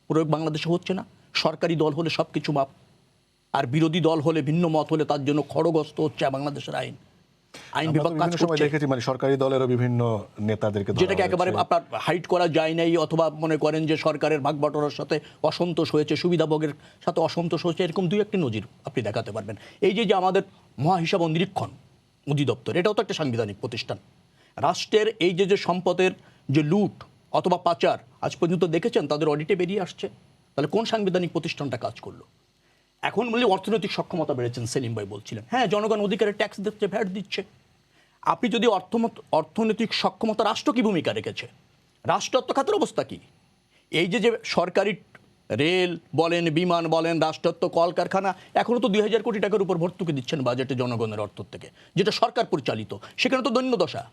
প্রয়োগ বাংলাদেশে হচ্ছে না। সরকারি দল হলে সব কিছু মাপ, আর বিরোধী দল হলে, ভিন্ন মত হলে তার জন্য খড়গস্ত হচ্ছে বাংলাদেশের আইন। আইন বিভাগ কাজ করছে, দেখেছি মানে সরকারি দলেরও বিভিন্ন নেতাদেরকে যেটাকে একেবারে আপনার হাইড করা যায় নাই, অথবা মনে করেন যে সরকারের ভাগ বাটোয়ারার সাথে অসন্তোষ হয়েছে, সুবিধাভোগের সাথে অসন্তোষ হয়েছে, এরকম দুই একটি নজির আপনি দেখাতে পারবেন। এই যে আমাদের মহাহিসাব ও নিরীক্ষণ অধিদপ্তর, এটাও তো একটা সাংবিধানিক প্রতিষ্ঠান। রাষ্ট্রের এই যে সম্পদের যে লুট অথবা পাচার আজ পর্যন্ত দেখেছেন তাদের অডিটে বেরিয়ে আসছে। তাহলে কোন সাংবিধানিক প্রতিষ্ঠানটা কাজ করলো? এখন বলি অর্থনৈতিক সক্ষমতা বেড়েছেন, সেলিম ভাই বলছিলেন, হ্যাঁ জনগণ অধিকারের ট্যাক্স দিচ্ছে, ভ্যাট দিচ্ছে। আপনি যদি অর্থনৈতিক সক্ষমতা, রাষ্ট্র কি ভূমিকা রেখেছে? রাষ্ট্রায়ত্ত খাতের অবস্থা কি? এই যে সরকারি রেল বলেন, বিমান বলেন, রাষ্ট্রায়ত্ত কলকারখানা এখনো তো ২,০০০ কোটি টাকার উপর ভর্তুকি দিচ্ছেন বাজেটে জনগণের অর্থ থেকে, যেটা সরকার পরিচালিত। সেখানে তো দৈন্য দশা,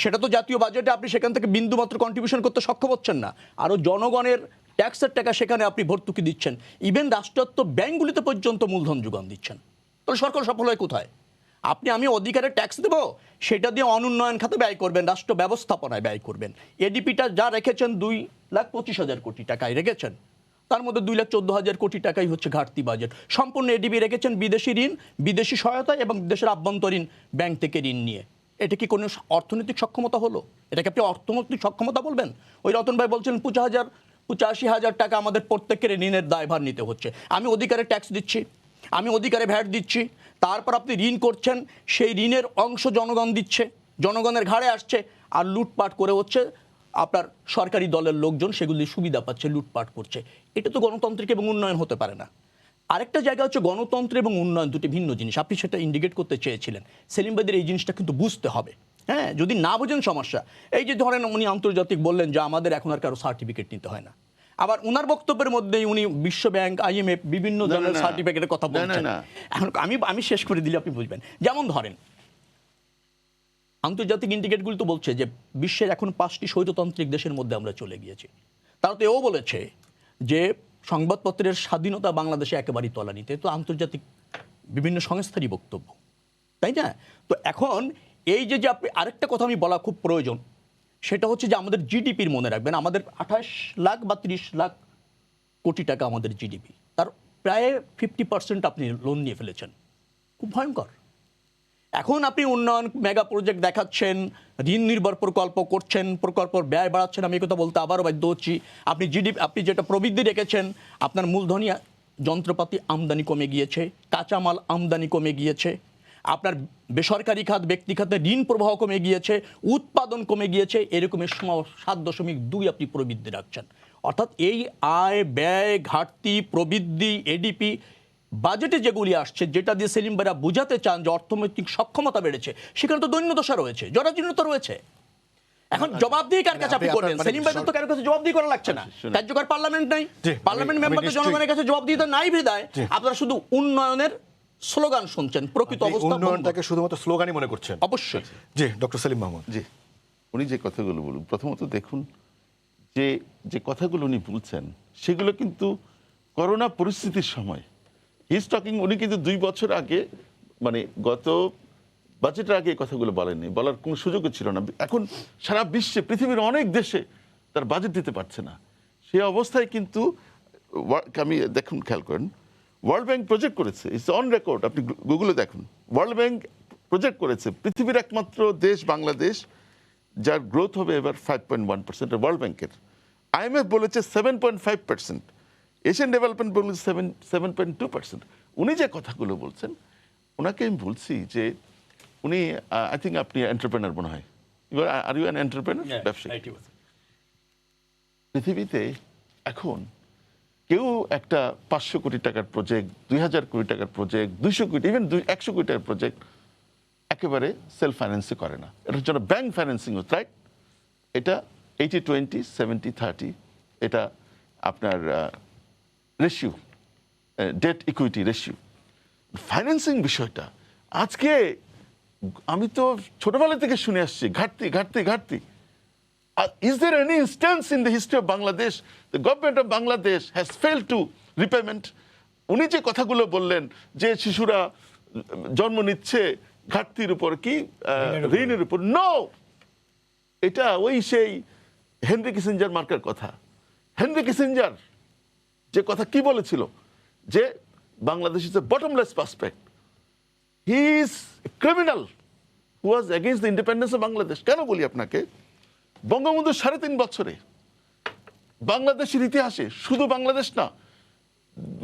সেটা তো জাতীয় বাজেটে আপনি সেখান থেকে বিন্দুমাত্র কন্ট্রিবিউশন করতে সক্ষম হচ্ছেন না। আরও জনগণের ট্যাক্সের টাকা সেখানে আপনি ভর্তুকি দিচ্ছেন, ইভেন রাষ্ট্রায়ত্ত ব্যাংকগুলিতে পর্যন্ত মূলধন যোগান দিচ্ছেন। তাহলে সরকার সফল হয় কোথায়? আমি অধিকারের ট্যাক্স দেবো, সেটা দিয়ে অনুন্নয়ন খাতে ব্যয় করবেন, রাষ্ট্র ব্যবস্থাপনায় ব্যয় করবেন। এডিপিটা যা রেখেছেন 2,25,000 কোটি টাকায় রেখেছেন, তার মধ্যে 2,14,000 কোটি টাকাই হচ্ছে ঘাটতি বাজেট। সম্পূর্ণ এডিপি রেখেছেন বিদেশি ঋণ, বিদেশি সহায়তা এবং দেশের আভ্যন্তরীণ ব্যাংক থেকে ঋণ নিয়ে। এটা কি কোনো অর্থনৈতিক সক্ষমতা হলো? এটাকে আপনি অর্থনৈতিক সক্ষমতা বলবেন? ওই রতন ভাই বলছেন 85,000 টাকা আমাদের প্রত্যেকের ঋণের দায়ভার নিতে হচ্ছে। আমি অধিকারে ট্যাক্স দিচ্ছি, আমি অধিকারে ভ্যাট দিচ্ছি, তারপর আপনি ঋণ করছেন, সেই ঋণের অংশ জনগণ দিচ্ছে, জনগণের ঘাড়ে আসছে, আর লুটপাট করে হচ্ছে আপনার সরকারি দলের লোকজন সেগুলি সুবিধা পাচ্ছে, লুটপাট করছে। এটা তো গণতান্ত্রিক এবং উন্নয়ন হতে পারে না। আরেকটা জায়গা হচ্ছে গণতন্ত্র এবং উন্নয়ন দুটি ভিন্ন জিনিস। আপনি সেটা ইন্ডিকেট করতে চেয়েছিলেন। সেলিম ভাইদের এই জিনিসটা কিন্তু বুঝতে হবে। হ্যাঁ, যদি না বোঝেন সমস্যা। এই যে ধরেন উনি আন্তর্জাতিক বললেন যে আমাদের এখন আর কারো সার্টিফিকেট নিতে হয় না, আবার ওনার বক্তব্যের মধ্যেই উনি বিশ্ব ব্যাংক, IMF বিভিন্ন ধরনের সার্টিফিকেটের কথা বলছেন। এখন আমি শেষ করে দিলে আপনি বুঝবেন। যেমন ধরেন আন্তর্জাতিক ইন্ডিকেটগুলো তো বলছে যে বিশ্বের এখন 5টি স্বৈরতান্ত্রিক দেশের মধ্যে আমরা চলে গিয়েছি। তারা তো এও বলেছে যে সংবাদপত্রের স্বাধীনতা বাংলাদেশে একেবারেই তলানিতে। তো আন্তর্জাতিক বিভিন্ন সংস্থারই বক্তব্য, তাই না? তো এখন এই যে আপনি আরেকটা কথা আমি বলা খুব প্রয়োজন, সেটা হচ্ছে যে আমাদের জিডিপির মনে রাখবেন, আমাদের 28 লাখ বা 30 লাখ কোটি টাকা আমাদের জিডিপি, তার প্রায় 50% আপনি লোন নিয়ে ফেলেছেন। খুব ভয়ঙ্কর। এখন আপনি উন্নয়ন মেগা প্রজেক্ট দেখাচ্ছেন, ঋণ নির্ভর প্রকল্প করছেন, প্রকল্পের ব্যয় বাড়াচ্ছেন। আমি এই কথা বলতে আবারও বাধ্য হচ্ছি। আপনি জিডিপি, আপনি যেটা প্রবৃদ্ধি রেখেছেন, আপনার মূলধনী যন্ত্রপাতি আমদানি কমে গিয়েছে, কাঁচামাল আমদানি কমে গিয়েছে, আপনার বেসরকারি খাত, ব্যক্তি খাতে ঋণ প্রবাহ কমে গিয়েছে, উৎপাদন কমে গিয়েছে, এরকমের সময় 7.2 আপনি প্রবৃদ্ধি রাখছেন। অর্থাৎ এই আয় ব্যয় ঘাটতি প্রবৃদ্ধি এডিপি বাজেটে যেগুলি আসছে, যেটা দিয়ে সেলিম ভাইরা বোঝাতে চান যে অর্থনৈতিক সক্ষমতা বেড়েছে, সেখানে তো দৈন্যদশা রয়েছে, জরাজীর্ণতা রয়েছে। এখন জবাবদিহি কার কাছে আপনি করবেন? সেলিম ভাইদের তো কারোর কাছে জবাবদিহি করা লাগছে না, কার্যকর পার্লামেন্ট নাই, পার্লামেন্ট মেম্বারদের জনগণের কাছে জবাবদিহিতা নাই বিধায় আপনারা শুধু উন্নয়নের স্লোগান শুনছেন, প্রকৃত অবস্থা উন্নয়নটাকে শুধুমাত্র স্লোগানই মনে করছেন। অবশ্যই। জি, ডক্টর সেলিম মাহমুদ। জি, উনি যে কথাগুলো বলুন, প্রথমত দেখুন যে কথাগুলো উনি বলছেন সেগুলো কিন্তু করোনা পরিস্থিতির সময় হি ইজ টকিং। উনি কিন্তু 2 বছর আগে, মানে গত বাজেটের আগে এই কথাগুলো বলেননি, বলার কোনো সুযোগও ছিল না। এখন সারা বিশ্বে, পৃথিবীর অনেক দেশে তার বাজেট দিতে পারছে না। সেই অবস্থায় কিন্তু আমি দেখুন, খেয়াল করেন, ওয়ার্ল্ড ব্যাংক প্রজেক্ট করেছে, ইটস অন রেকর্ড, আপনি গুগলে দেখুন, ওয়ার্ল্ড ব্যাংক প্রজেক্ট করেছে পৃথিবীর একমাত্র দেশ বাংলাদেশ যার গ্রোথ হবে এবার 5.1%, ওয়ার্ল্ড ব্যাংকের। IMF বলেছে 7.5%, এশিয়ান ডেভেলপমেন্ট বলেছে 7.2%। উনি যে কথাগুলো বলছেন, ওনাকে আমি বলছি যে উনি, আই থিঙ্ক আপনি এন্টারপ্রেনার মনে হয়, আর ইউ অ্যান এন্টারপ্রেনার, ব্যবসায়ী। পৃথিবীতে এখন কেউ একটা 500 কোটি টাকার প্রজেক্ট, 2000 কোটি টাকার প্রজেক্ট, 200 কোটি, ইভেন 100 কোটি টাকার প্রজেক্ট একেবারে সেলফ ফাইন্যান্সিং করে না। এটার জন্য ব্যাংক ফাইন্যান্সিং হচ্ছে, রাইট? এটা 80-20, 70-30, এটা আপনার ratio, debt equity ratio. Financing বিষয়টা আজকে আমি তো ছোটবেলা থেকে শুনে আসছি, ঘাটতি ঘাটতি ঘাটতি। Is there any instance in the history of Bangladesh the government of Bangladesh has failed to repayment? উনি যে কথাগুলো বললেন যে শিশুরা জন্ম নিচ্ছে ঘাটতির উপর, কি ঋণের উপর, নো, এটা ওই সেই হেনরি কিসিঞ্জার মার্কার কথা। হেনরি কিসিঞ্জার যে কথা কি বলেছিল, যে Bangladesh is a bottomless prospect, he is criminal who was against the independence of Bangladesh. কেন বলি আপনাকে, বঙ্গবন্ধু 3.5 বছরে বাংলাদেশের ইতিহাসে, শুধু বাংলাদেশ না,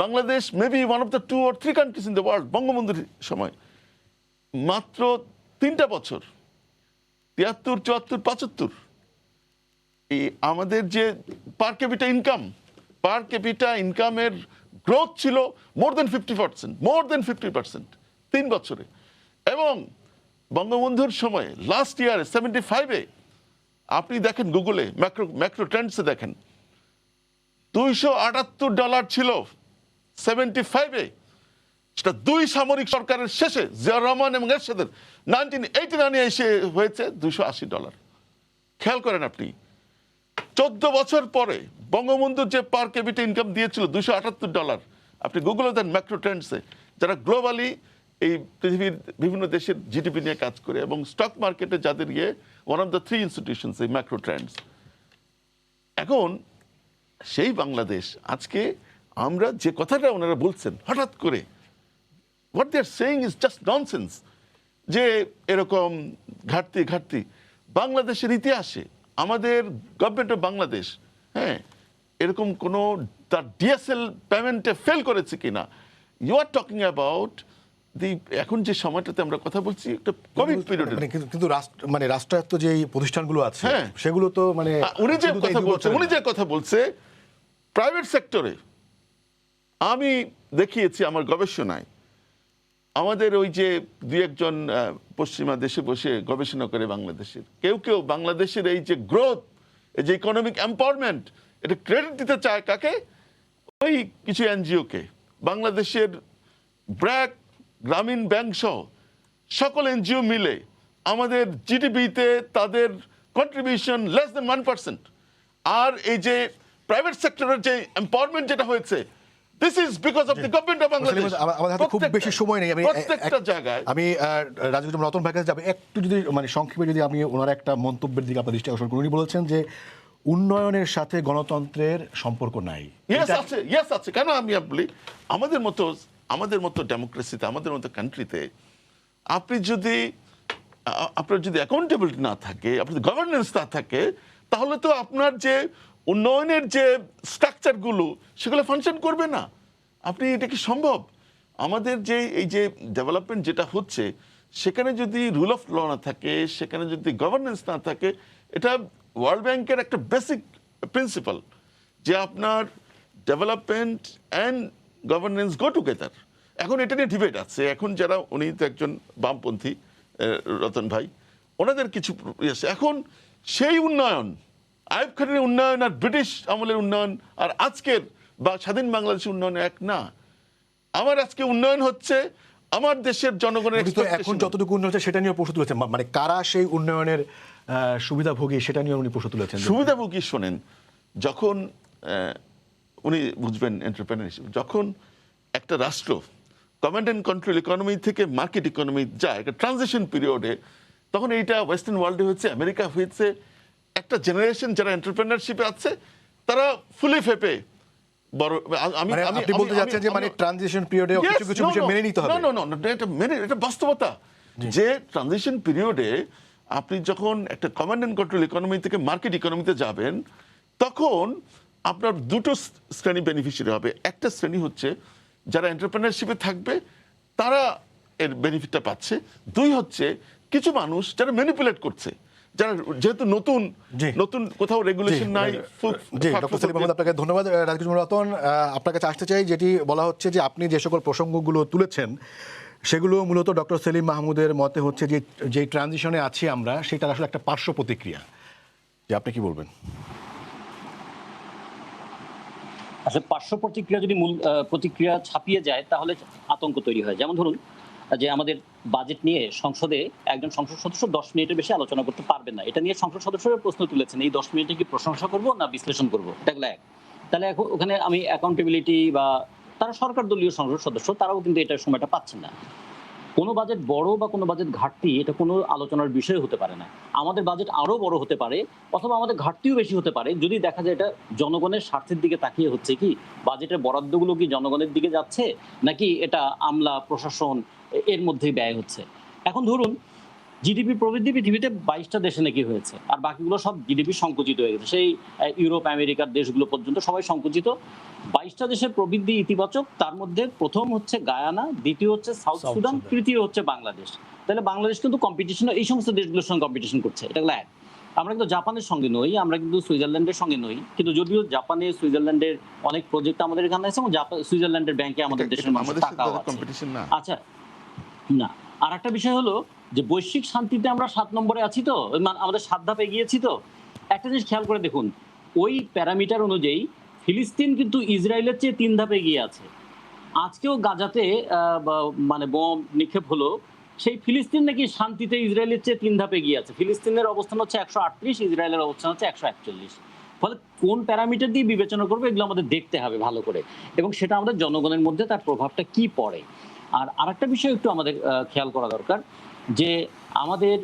Bangladesh maybe one of the 2 or 3 countries in the world, বঙ্গবন্ধুর সময় মাত্র 3টা বছর, 73, 74, 75, এই আমাদের যে পার ক্যাপিটা ইনকামের গ্রোথ ছিল মোর দেন 50%, 3 বছরে। এবং বঙ্গবন্ধুর সময় লাস্ট ইয়ারে 75-এ আপনি দেখেন, গুগলে ম্যাক্রো ট্রেন্ডসে দেখেন, $278 ছিল 75-এ। সেটা 2 সামরিক সরকারের শেষে, জিয়াউর রহমান এবং এরশাদের 1989-এ এসে হয়েছে $280। খেয়াল করেন আপনি, 14 বছর পরে বঙ্গবন্ধুর যে পার ক্যাপিটা ইনকাম দিয়েছিল $278, আপনি গুগলে দেন ম্যাক্রো ট্রেন্ডসে, যারা গ্লোবালি এই পৃথিবীর বিভিন্ন দেশের জিডিপি নিয়ে কাজ করে এবং স্টক মার্কেটে যাদের ওয়ান অফ দ্য 3 ইনস্টিটিউশনস, এই ম্যাক্রো ট্রেন্ডস। এখন সেই বাংলাদেশ আজকে, আমরা যে কথাটা ওনারা বলছেন হঠাৎ করে, what they are saying is just nonsense, যে এরকম ঘাটতি বাংলাদেশের ইতিহাসে আমাদের গভর্নমেন্ট অফ বাংলাদেশ, হ্যাঁ, এরকম কোনো তার ডিএসএল পেমেন্টে ফেল করেছে কিনা। ইউ আর টকিং অ্যাবাউট এখন যে সময়টাতে আমরা কথা বলছি, একটা কোভিড পিরিয়ডে, কিন্তু রাষ্ট্রায়ত্ত যে প্রতিষ্ঠানগুলো আছে, সেগুলো তো মানে উনি যে কথা বলছে প্রাইভেট সেক্টরে, আমি দেখিয়েছি আমার গবেষণায়, আমাদের ওই যে 2-1 পশ্চিমা দেশে বসে গবেষণা করে বাংলাদেশের, কেউ বাংলাদেশের এই যে গ্রোথ, এই যে ইকোনমিক এম্পাওয়ারমেন্ট, এটা ক্রেডিট দিতে চায় কাকে? ওই কিছু এনজিওকে। বাংলাদেশের ব্র্যাক, গ্রামীণ ব্যাংক সহ সকল এনজিও মিলে আমাদের জিডিপিতে তাদের কন্ট্রিবিউশন লেস দেন 1%। আর এই যে প্রাইভেট সেক্টরের যে এম্পাওয়ারমেন্ট যেটা হয়েছে, this is because of the government of Bangladesh. আমাদের হাতে খুব বেশি সময় নেই, প্রত্যেকটা জায়গায় আমি রাজীব রতন ভাইয়ের কাছে যাবে, একটু যদি মানে সংক্ষেপে যদি আপনি ওনার একটা মন্তব্যের দিকে আপনার দৃষ্টি আকর্ষণ করুন। উনি বলেছেন যে উন্নয়নের সাথে গণতন্ত্রের সম্পর্ক নাই। ইয়েস আছে। কেন আমি বলি, আমাদের মতো ডেমোক্রেসিতে, আমাদের মতো কান্ট্রিতে আপনি যদি আপনার যদি অ্যাকাউন্টেবিলিটি না থাকে, আপনার গভর্নেন্স না থাকে, তাহলে তো আপনার যে উন্নয়নের যে স্ট্রাকচারগুলো সেগুলো ফাংশন করবে না। আপনি এটা কি সম্ভব? আমাদের যে এই যে ডেভেলপমেন্ট যেটা হচ্ছে, সেখানে যদি রুল অফ ল না থাকে, সেখানে যদি গভর্নেন্স না থাকে, এটা ওয়ার্ল্ড ব্যাংকের একটা বেসিক প্রিন্সিপাল যে আপনার development and governance go together. এখন এটা নিয়ে ডিবেট আছে। এখন যারা, উনি তো একজন বামপন্থী রতন ভাই, ওনাদের কিছু আছে। এখন সেই উন্নয়ন, আইয়ুব খানের উন্নয়ন আর ব্রিটিশ আমলের উন্নয়ন আর আজকের বা স্বাধীন বাংলাদেশের উন্নয়ন এক না। আমার আজকে উন্নয়ন হচ্ছে আমার দেশের জনগণের কিন্তু এখন expectation। যতটুকু উন্নয়ন হচ্ছে সেটা নিয়ে প্রশ্ন তুলেছেন, মানে কারা সেই উন্নয়নের সুবিধাভোগী সেটা নিয়ে উনি প্রশ্ন তুলেছেন। সুবিধাভোগী শোনেন, যখন উনি বুঝবেন এন্টারপ্রেনারশিপ, যখন একটা রাষ্ট্র কমান্ড অ্যান্ড কন্ট্রোল ইকোনমি থেকে মার্কেট ইকোনমি যায় একটা ট্রানজিশন পিরিয়ডে, তখন এইটা ওয়েস্টার্ন ওয়ার্ল্ডে হয়েছে, আমেরিকা হয়েছে। একটা জেনারেশন যারা এন্টারপ্রেনারশিপে আছে তারা ফুলি ফেপে বড়। মানে আপনি বলতে যাচ্ছেন যে মানে ট্রানজিশন পিরিয়ডে কিছু কিছু বিষয় মেনে নিতে হবে। এটা বাস্তবতা যে ট্রানজিশন পিরিয়ডে আপনি যখন একটা কমান্ড অ্যান্ড কন্ট্রোল ইকোনমি থেকে মার্কেট ইকোনমিতে যাবেন, তখন আপনার দুটো শ্রেণী বেনিফিশিয়ারি হবে। একটা শ্রেণী হচ্ছে যারা এন্টারপ্রেনারশিপে থাকবে, তারা এর বেনিফিটটা পাচ্ছে। দুই হচ্ছে কিছু মানুষ যারা ম্যানিপুলেট করছে, যারা যেহেতু নতুন নতুন কোথাও রেগুলেশন নাই। জি, ডক্টর সেলিম আহমদ, আপনাকে ধন্যবাদ। রাজকিশোর রতন, আপনার কাছে আসতে চাই, যেটি বলা হচ্ছে যে আপনি যে সকল প্রসঙ্গগুলো তুলেছেন সেগুলো মূলত ডক্টর সেলিম মাহমুদের মতে হচ্ছে যে ট্রানজিশনে আছি আমরা, সেটার আসলে একটা পার্শ্ব প্রতিক্রিয়া। যে আপনি কি বলবেন? আসলে পার্শ্ব প্রতিক্রিয়া যদি মূল প্রতিক্রিয়া ছাপিয়ে যায় তাহলে আতঙ্ক তৈরি হয়। যেমন ধরুন যে আমাদের বাজেট নিয়ে সংসদে একজন সংসদ সদস্য 10 মিনিটের বেশি আলোচনা করতে পারবেন না। এটা নিয়ে সংসদ সদস্যরা প্রশ্ন তুলেছেন, এই 10 মিনিটে কি প্রশংসা করব না বিশ্লেষণ করব, এটা হলো এক। তাহলে এখন ওখানে আমি অ্যাকাউন্টেবিলিটি বা তারা সরকার দলীয় সংসদ সদস্য, তারাও কিন্তু এটার সময়টা পাচ্ছেন না। কোনো বাজেট বড় বা কোনো বাজেট ঘাটতি, এটা কোনো আলোচনার বিষয় হতে পারে না। আমাদের বাজেট আরো বড় হতে পারে অথবা আমাদের ঘাটতিও বেশি হতে পারে যদি দেখা যায় এটা জনগণের স্বার্থের দিকে তাকিয়ে হচ্ছে। কি বাজেটের বরাদ্দগুলো কি জনগণের দিকে যাচ্ছে নাকি এটা আমলা প্রশাসন এর মধ্যেই ব্যয় হচ্ছে। এখন ধরুন জিডিপি প্রবৃদ্ধি পৃথিবীতে 22টা দেশে নাকি হয়েছে, আর বাকিগুলো সব জিডিপি সংকুচিত হয়ে গেছে। সেই ইউরোপ আমেরিকার দেশগুলো পর্যন্ত সবাই সংকুচিত। 22টা দেশের প্রবৃদ্ধি ইতিবাচক, তার মধ্যে প্রথম হচ্ছে গায়ানা, দ্বিতীয় হচ্ছে সাউথ সুদান, তৃতীয় হচ্ছে বাংলাদেশ। তাহলে বাংলাদেশ কিন্তু কম্পিটিশন এই সমস্ত দেশগুলোর সঙ্গে কম্পিটিশন করছে, এটা হলো এক। আমরা কিন্তু জাপানের সঙ্গে নই, আমরা কিন্তু সুইজারল্যান্ডের সঙ্গে নই, কিন্তু যদিও জাপানে সুইজারল্যান্ডের অনেক প্রজেক্ট আমাদের এখানে আছে এবং সুইজারল্যান্ডের ব্যাংকে আমাদের দেশের মানুষের টাকাও আছে। কম্পিটিশন না। আচ্ছা, না, আর একটা বিষয় হলো যে বৈশ্বিক শান্তিতে আমরা 7 নম্বরে আছি, তো আমাদের 7 ধাপে এগিয়েছি। তো একটা জিনিস খেয়াল করে দেখুন, ওই প্যারামিটার অনুযায়ী ফিলিস্তিন কিন্তু ইসরায়েলের চেয়ে 3 ধাপে এগিয়ে আছে। আজকেও গাজাতে মানে বোম নিক্ষেপ হলো, সেই ফিলিস্তিন নাকি শান্তিতে ইসরায়েলের চেয়ে 3 ধাপে এগিয়ে আছে। ফিলিস্তিনের অবস্থান হচ্ছে 138, ইসরায়েলের অবস্থান হচ্ছে 141। ফলে কোন প্যারামিটার দিয়ে বিবেচনা করবে এগুলো আমাদের দেখতে হবে ভালো করে, এবং সেটা আমাদের জনগণের মধ্যে তার প্রভাবটা কি পড়ে। আর আরেকটা বিষয় একটু আমাদের খেয়াল করা দরকার, যে আমাদের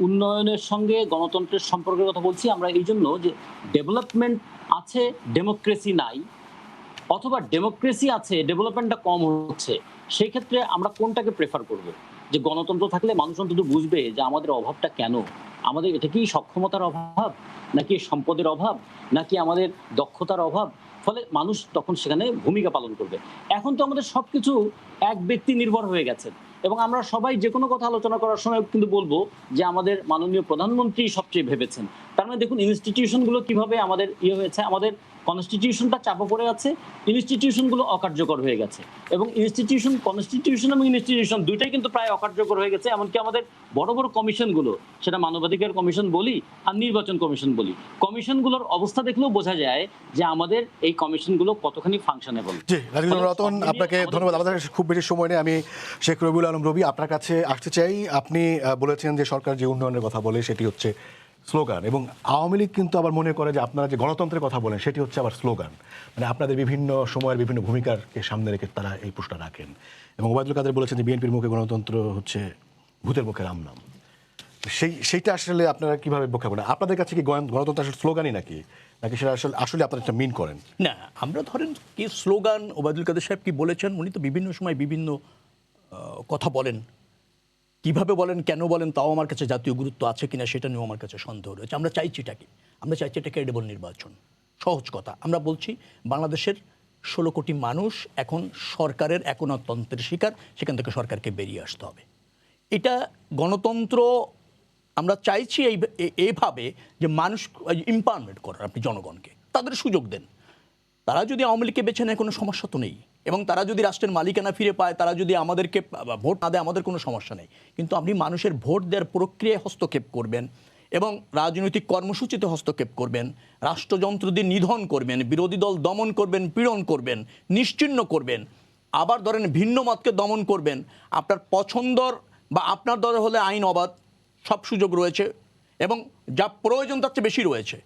উন্নয়নের সঙ্গে গণতন্ত্রের সম্পর্কের কথা বলছি আমরা এই জন্য যে ডেভেলপমেন্ট আছে, ডেমোক্রেসি নাই, অথবা ডেমোক্রেসি আছে, ডেভেলপমেন্টটা কম হচ্ছে। সেই ক্ষেত্রে আমরা কোনটাকে প্রেফার করব? যে গণতন্ত্র থাকলে মানুষ অন্তত বুঝবে যে আমাদের অভাবটা কেন, আমাদের এটা কি সক্ষমতার অভাব, নাকি সম্পদের অভাব, নাকি আমাদের দক্ষতার অভাব। ফলে মানুষ তখন সেখানে ভূমিকা পালন করবে। এখন তো আমাদের সবকিছু এক ব্যক্তি নির্ভর হয়ে গেছে, এবং আমরা সবাই যে কোনো কথা আলোচনা করার সময় কিন্তু বলবো যে আমাদের মাননীয় প্রধানমন্ত্রী সবচেয়ে ভেবেছেন। তার মানে দেখুন ইনস্টিটিউশনগুলো কিভাবে আমাদের হয়েছে, আমাদের কনস্টিটিউশনটা চাপা পড়ে আছে, ইনস্টিটিউশনগুলো অকার্যকর হয়ে গেছে, এবং কনস্টিটিউশন এবং ইনস্টিটিউশন দুইটাই কিন্তু প্রায় অকার্যকর হয়ে গেছে। এমনকি আমাদের বড় বড় কমিশনগুলো, সেটা মানবাধিকার কমিশন বলি আর নির্বাচন কমিশন বলি, কমিশনগুলোর অবস্থা দেখলেও বোঝা যায় যে আমাদের এই কমিশনগুলো কতখানি ফাংশনেবল। জি, রাজকিশোর রতন, আপনাকে ধন্যবাদ। আমাদের খুব বেশি সময় নেই, আমি শেখ রবিউল আলম রবি আপনার কাছে আসতে চাই। আপনি বলেছেন যে সরকার যে উন্নয়নের কথা বলে সেটি হচ্ছে স্লোগান, এবং আওয়ামী লীগ কিন্তু আবার মনে করে যে আপনারা যে গণতন্ত্রের কথা বলেন সেটি হচ্ছে আবার স্লোগান। মানে আপনাদের বিভিন্ন সময়ের বিভিন্ন ভূমিকাকে সামনে রেখে তারা এই প্রশ্ন রাখেন। এবং ওবায়দুল কাদের বলেছেন যে বিএনপির মুখে গণতন্ত্র হচ্ছে ভূতের মুখে রাম নাম। সেইটা আসলে আপনারা কিভাবে ব্যাখ্যা করেন? আপনাদের কাছে কি গণতন্ত্র আসলে স্লোগানই নাকি সেটা আসলে আপনারা একটা মিন করেন? না, আমরা ধরেন কি স্লোগান, ওবায়দুল কাদের সাহেব কি বলেছেন, উনি তো বিভিন্ন সময় বিভিন্ন কথা বলেন। কিভাবে বলেন, কেন বলেন, তাও আমার কাছে জাতীয় গুরুত্ব আছে কিনা সেটা নিয়েও আমার কাছে সন্দেহ রয়েছে। আমরা চাইছি এটা কি? আমরা চাইছি এটা ক্রেডিবল নির্বাচন। সহজ কথা, আমরা বলছি বাংলাদেশের 16 কোটি মানুষ এখন সরকারের একনায়কতন্ত্রের শিকার, সেখান থেকে সরকারকে বেরিয়ে আসতে হবে। এটা গণতন্ত্র আমরা চাইছি এইভাবে যে মানুষ ইম্পাওয়ারমেন্ট করার, আপনি জনগণকে তাদের সুযোগ দেন। তারা যদি আওয়ামী লীগকে বেছে নেয় কোনো সমস্যা তো নেই, এবং তারা যদি রাষ্ট্রের মালিকানা ফিরে পায়, তারা যদি আমাদেরকে ভোট না দেয়, আমাদের কোনো সমস্যা নেই। কিন্তু আপনি মানুষের ভোট দেওয়ার প্রক্রিয়ায় হস্তক্ষেপ করবেন এবং রাজনৈতিক কর্মসূচিতে হস্তক্ষেপ করবেন, রাষ্ট্রযন্ত্র দিয়ে নিধন করবেন, বিরোধী দল দমন করবেন, পীড়ন করবেন, নিশ্চিহ্ন করবেন, আবার ধরেন ভিন্ন মতকে দমন করবেন। আপনার পছন্দর বা আপনার দলে হলে আইন অবাধ, সব সুযোগ রয়েছে এবং যা প্রয়োজন তার চেয়ে বেশি রয়েছে,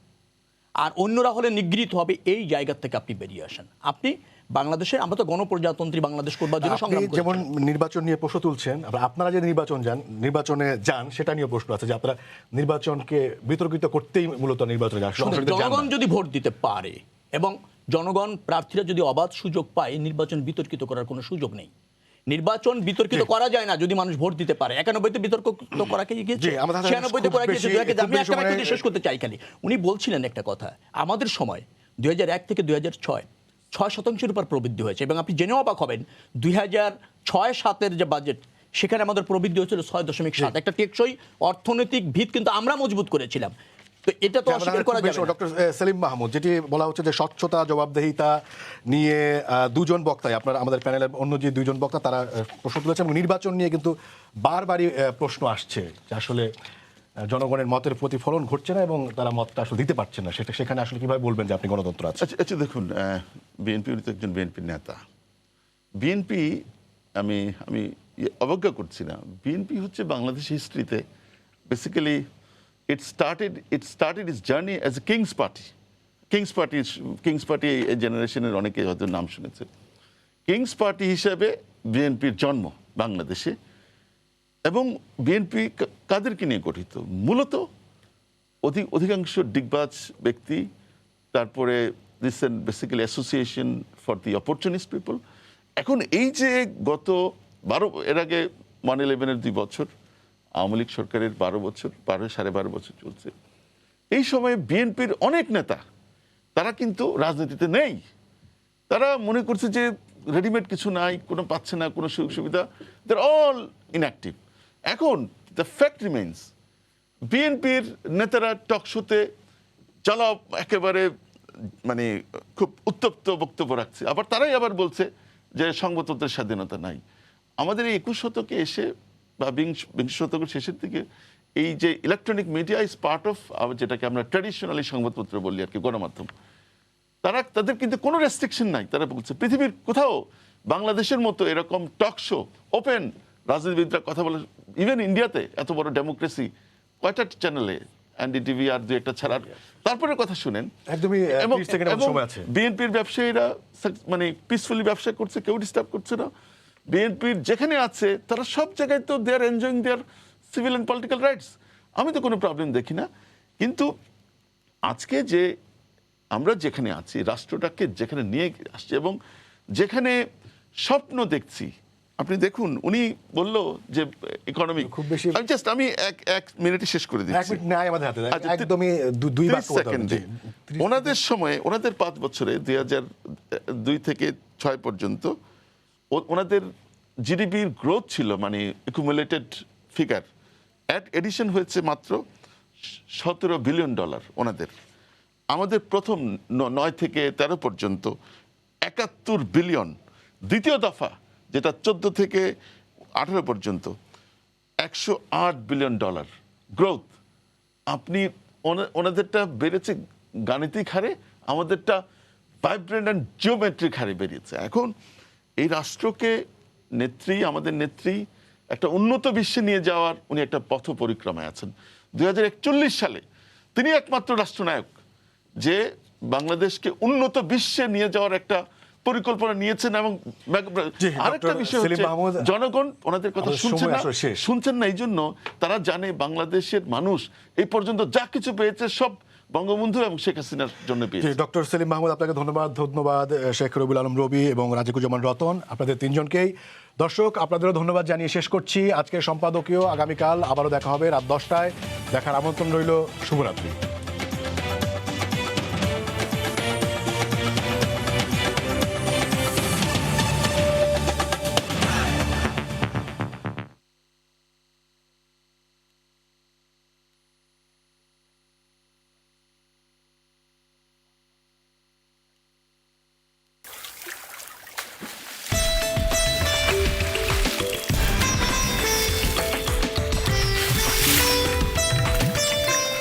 আর অন্যরা হলে নিগৃহীত হবে। এই জায়গা থেকে আপনি বেরিয়ে আসেন। আপনি বাংলাদেশে, আমরা তো গণপ্রজাতন্ত্রী বাংলাদেশ করবার জন্য আপনি সংগ্রাম করেছি। যেমন নির্বাচন নিয়ে প্রশ্ন তুলছেন, আপনারা যে নির্বাচনে যান সেটা নিয়ে প্রশ্ন আছে যে আপনারা নির্বাচনকে বিতর্কিত করতেই মূলত নির্বাচনে যান। শুনুন, জনগণ যদি ভোট দিতে পারে এবং জনগণ প্রার্থীরা যদি অবাধ সুযোগ পায়, নির্বাচন বিতর্কিত করার কোনো সুযোগ নেই। নির্বাচন বিতর্কিত করা যায় না যদি মানুষ ভোট দিতে পারে। 91-তে বিতর্ক করা গিয়েছে, 96-তে করা গিয়েছে। আমি একটা বাক্য দিয়ে শেষ করতে চাই খালি। উনি বলছিলেন একটা কথা, আমাদের সময় 2001 থেকে 2006 6% উপর প্রবৃদ্ধি হয়েছে, এবং আপনি জেনেও অবাক হবেন 2006-07 যে বাজেট, সেখানে আমাদের প্রবৃদ্ধি হয়েছিল 6.7। একটা টেকসই অর্থনৈতিক ভিত কিন্তু আমরা মজবুত করেছিলাম। তো এটা তো অস্বীকার করা যাবে না। ডক্টর সেলিম মাহমুদ, যেটি বলা হচ্ছে যে স্বচ্ছতা, জবাবদিহিতা নিয়ে দুজন বক্তাই, আপনার আমাদের প্যানেলের অন্য যে দুইজন বক্তা তারা প্রশ্ন তুলেছেন, এবং নির্বাচন নিয়ে কিন্তু বারবারই প্রশ্ন আসছে যে আসলে জনগণের মতের প্রতিফলন ঘটছে না এবং তারা মতটা আসলে দিতে পারছে না। সেখানে আসলে কিভাবে বলবেন যে আপনি গণতন্ত্র আছে? আচ্ছা দেখুন, বিএনপি তো একজন বিএনপির নেতা। বিএনপি আমি অবজ্ঞা করছি না। বিএনপি হচ্ছে বাংলাদেশ হিস্ট্রিতে basically it started its journey as a king's party. King's party এই জেনারেশনের অনেকে হয়তো নাম শুনেছে। কিংস পার্টি হিসেবে বিএনপির জন্ম বাংলাদেশে, এবং বিএনপি কাদেরকে নিয়ে গঠিত? মূলত অধিকাংশ দিগ্বাজ ব্যক্তি, তারপরে basically association for the opportunist people. এখন এই যে গত এর আগে 1/11-এর 2 বছর, আওয়ামী লীগ সরকারের 12 বছর, 12.5 বছর চলছে, এই সময়ে বিএনপির অনেক নেতা তারা কিন্তু রাজনীতিতে নেই। তারা মনে করছে যে রেডিমেড কিছু নাই, কোনো পাচ্ছে না কোনো সুযোগ সুবিধা, দে আর অল ইনঅ্যাক্টিভ। এখন দ্য ফ্যাক্ট রিমেইনস, বিএনপির নেতারা টকশোতে জ্বালা একেবারে মানে খুব উত্তপ্ত বক্তব্য রাখছে, আবার তারাই আবার বলছে যে সংবাদপত্রের স্বাধীনতা নাই। আমাদের এই 21 শতকে এসে বা 20 শতকের শেষের দিকে এই যে electronic media is part of, যেটাকে আমরা ট্র্যাডিশনালি সংবাদপত্র বলি আর কি, গণমাধ্যম, তাদের কিন্তু কোনো রেস্ট্রিকশন নাই। তারা বলছে পৃথিবীর কোথাও বাংলাদেশের মতো এরকম টক শো, ওপেন, রাজনীতিবিদরা কথা বলে। ইভেন ইন্ডিয়াতে এত বড় ডেমোক্রেসি, কয়টা চ্যানেলে, এনডিটিভি আর 2-1টা ছাড়ার, তারপরে কথা শুনেন একদমই 30 সেকেন্ডের সময় আছে। বিএনপির ব্যবসায়ীরা মানে পিসফুলি ব্যবসা করছে, কেউ ডিস্টার্ব করছে না। বিএনপির যেখানে আছে তারা সব জায়গায় তো they are enjoying their civil and political rights. আমি তো কোনো প্রবলেম দেখি না। কিন্তু আজকে যে আমরা যেখানে আছি, রাষ্ট্রটাকে যেখানে নিয়ে আসছে এবং যেখানে স্বপ্ন দেখছি, আপনি দেখুন, উনি বলল যে ইকোনমি খুব বেশি, আমি এক মিনিটে শেষ করে দিচ্ছি। একদমই 2 বাক্য সেকেন্ডে। ওনাদের সময়ে, ওনাদের 5 বছরে 2002 থেকে 6 পর্যন্ত ওনাদের জিডিপির গ্রোথ ছিল, মানে অ্যাকুমুলেটেড ফিগার, এডিশন হয়েছে মাত্র $17 বিলিয়ন ওনাদের। আমাদের প্রথম 9 থেকে 13 পর্যন্ত 71 বিলিয়ন। দ্বিতীয় দফা যেটা 14 থেকে 18 পর্যন্ত $108 বিলিয়ন গ্রোথ। আপনি ওনাদেরটা বেড়েছে গাণিতিক হারে, আমাদেরটা ভাইব্রেন্ট অ্যান্ড জিওমেট্রিক হারে বেরিয়েছে। এখন এই রাষ্ট্রকে আমাদের নেত্রী একটা উন্নত বিশ্বে নিয়ে যাওয়ার উনি একটা পথ পরিক্রমায় আছেন। 2041 সালে তিনি একমাত্র রাষ্ট্রনায়ক যে বাংলাদেশকে উন্নত বিশ্বে নিয়ে যাওয়ার একটা পরিকল্পনা নিয়েছেন। এবং আরেকটা বিষয় হচ্ছে জনগণ ওনাদের কথা শুনছেন না। এই জন্য তারা জানে বাংলাদেশের মানুষ এই পর্যন্ত যা কিছু পেয়েছে সব বঙ্গবন্ধু এবং শেখ হাসিনার জন্য পেয়েছি। ডক্টর সেলিম মাহমুদ, আপনাকে ধন্যবাদ। ধন্যবাদ শেখ রবিউল আলম রবি এবং রাজিকুজ্জামান রতন, আপনাদের তিনজনকেই। দর্শক, আপনাদেরও ধন্যবাদ জানিয়ে শেষ করছি আজকের সম্পাদকীয়। আগামীকাল আবারও দেখা হবে রাত 10টায়। দেখার আমন্ত্রণ রইল। শুভরাত্রি।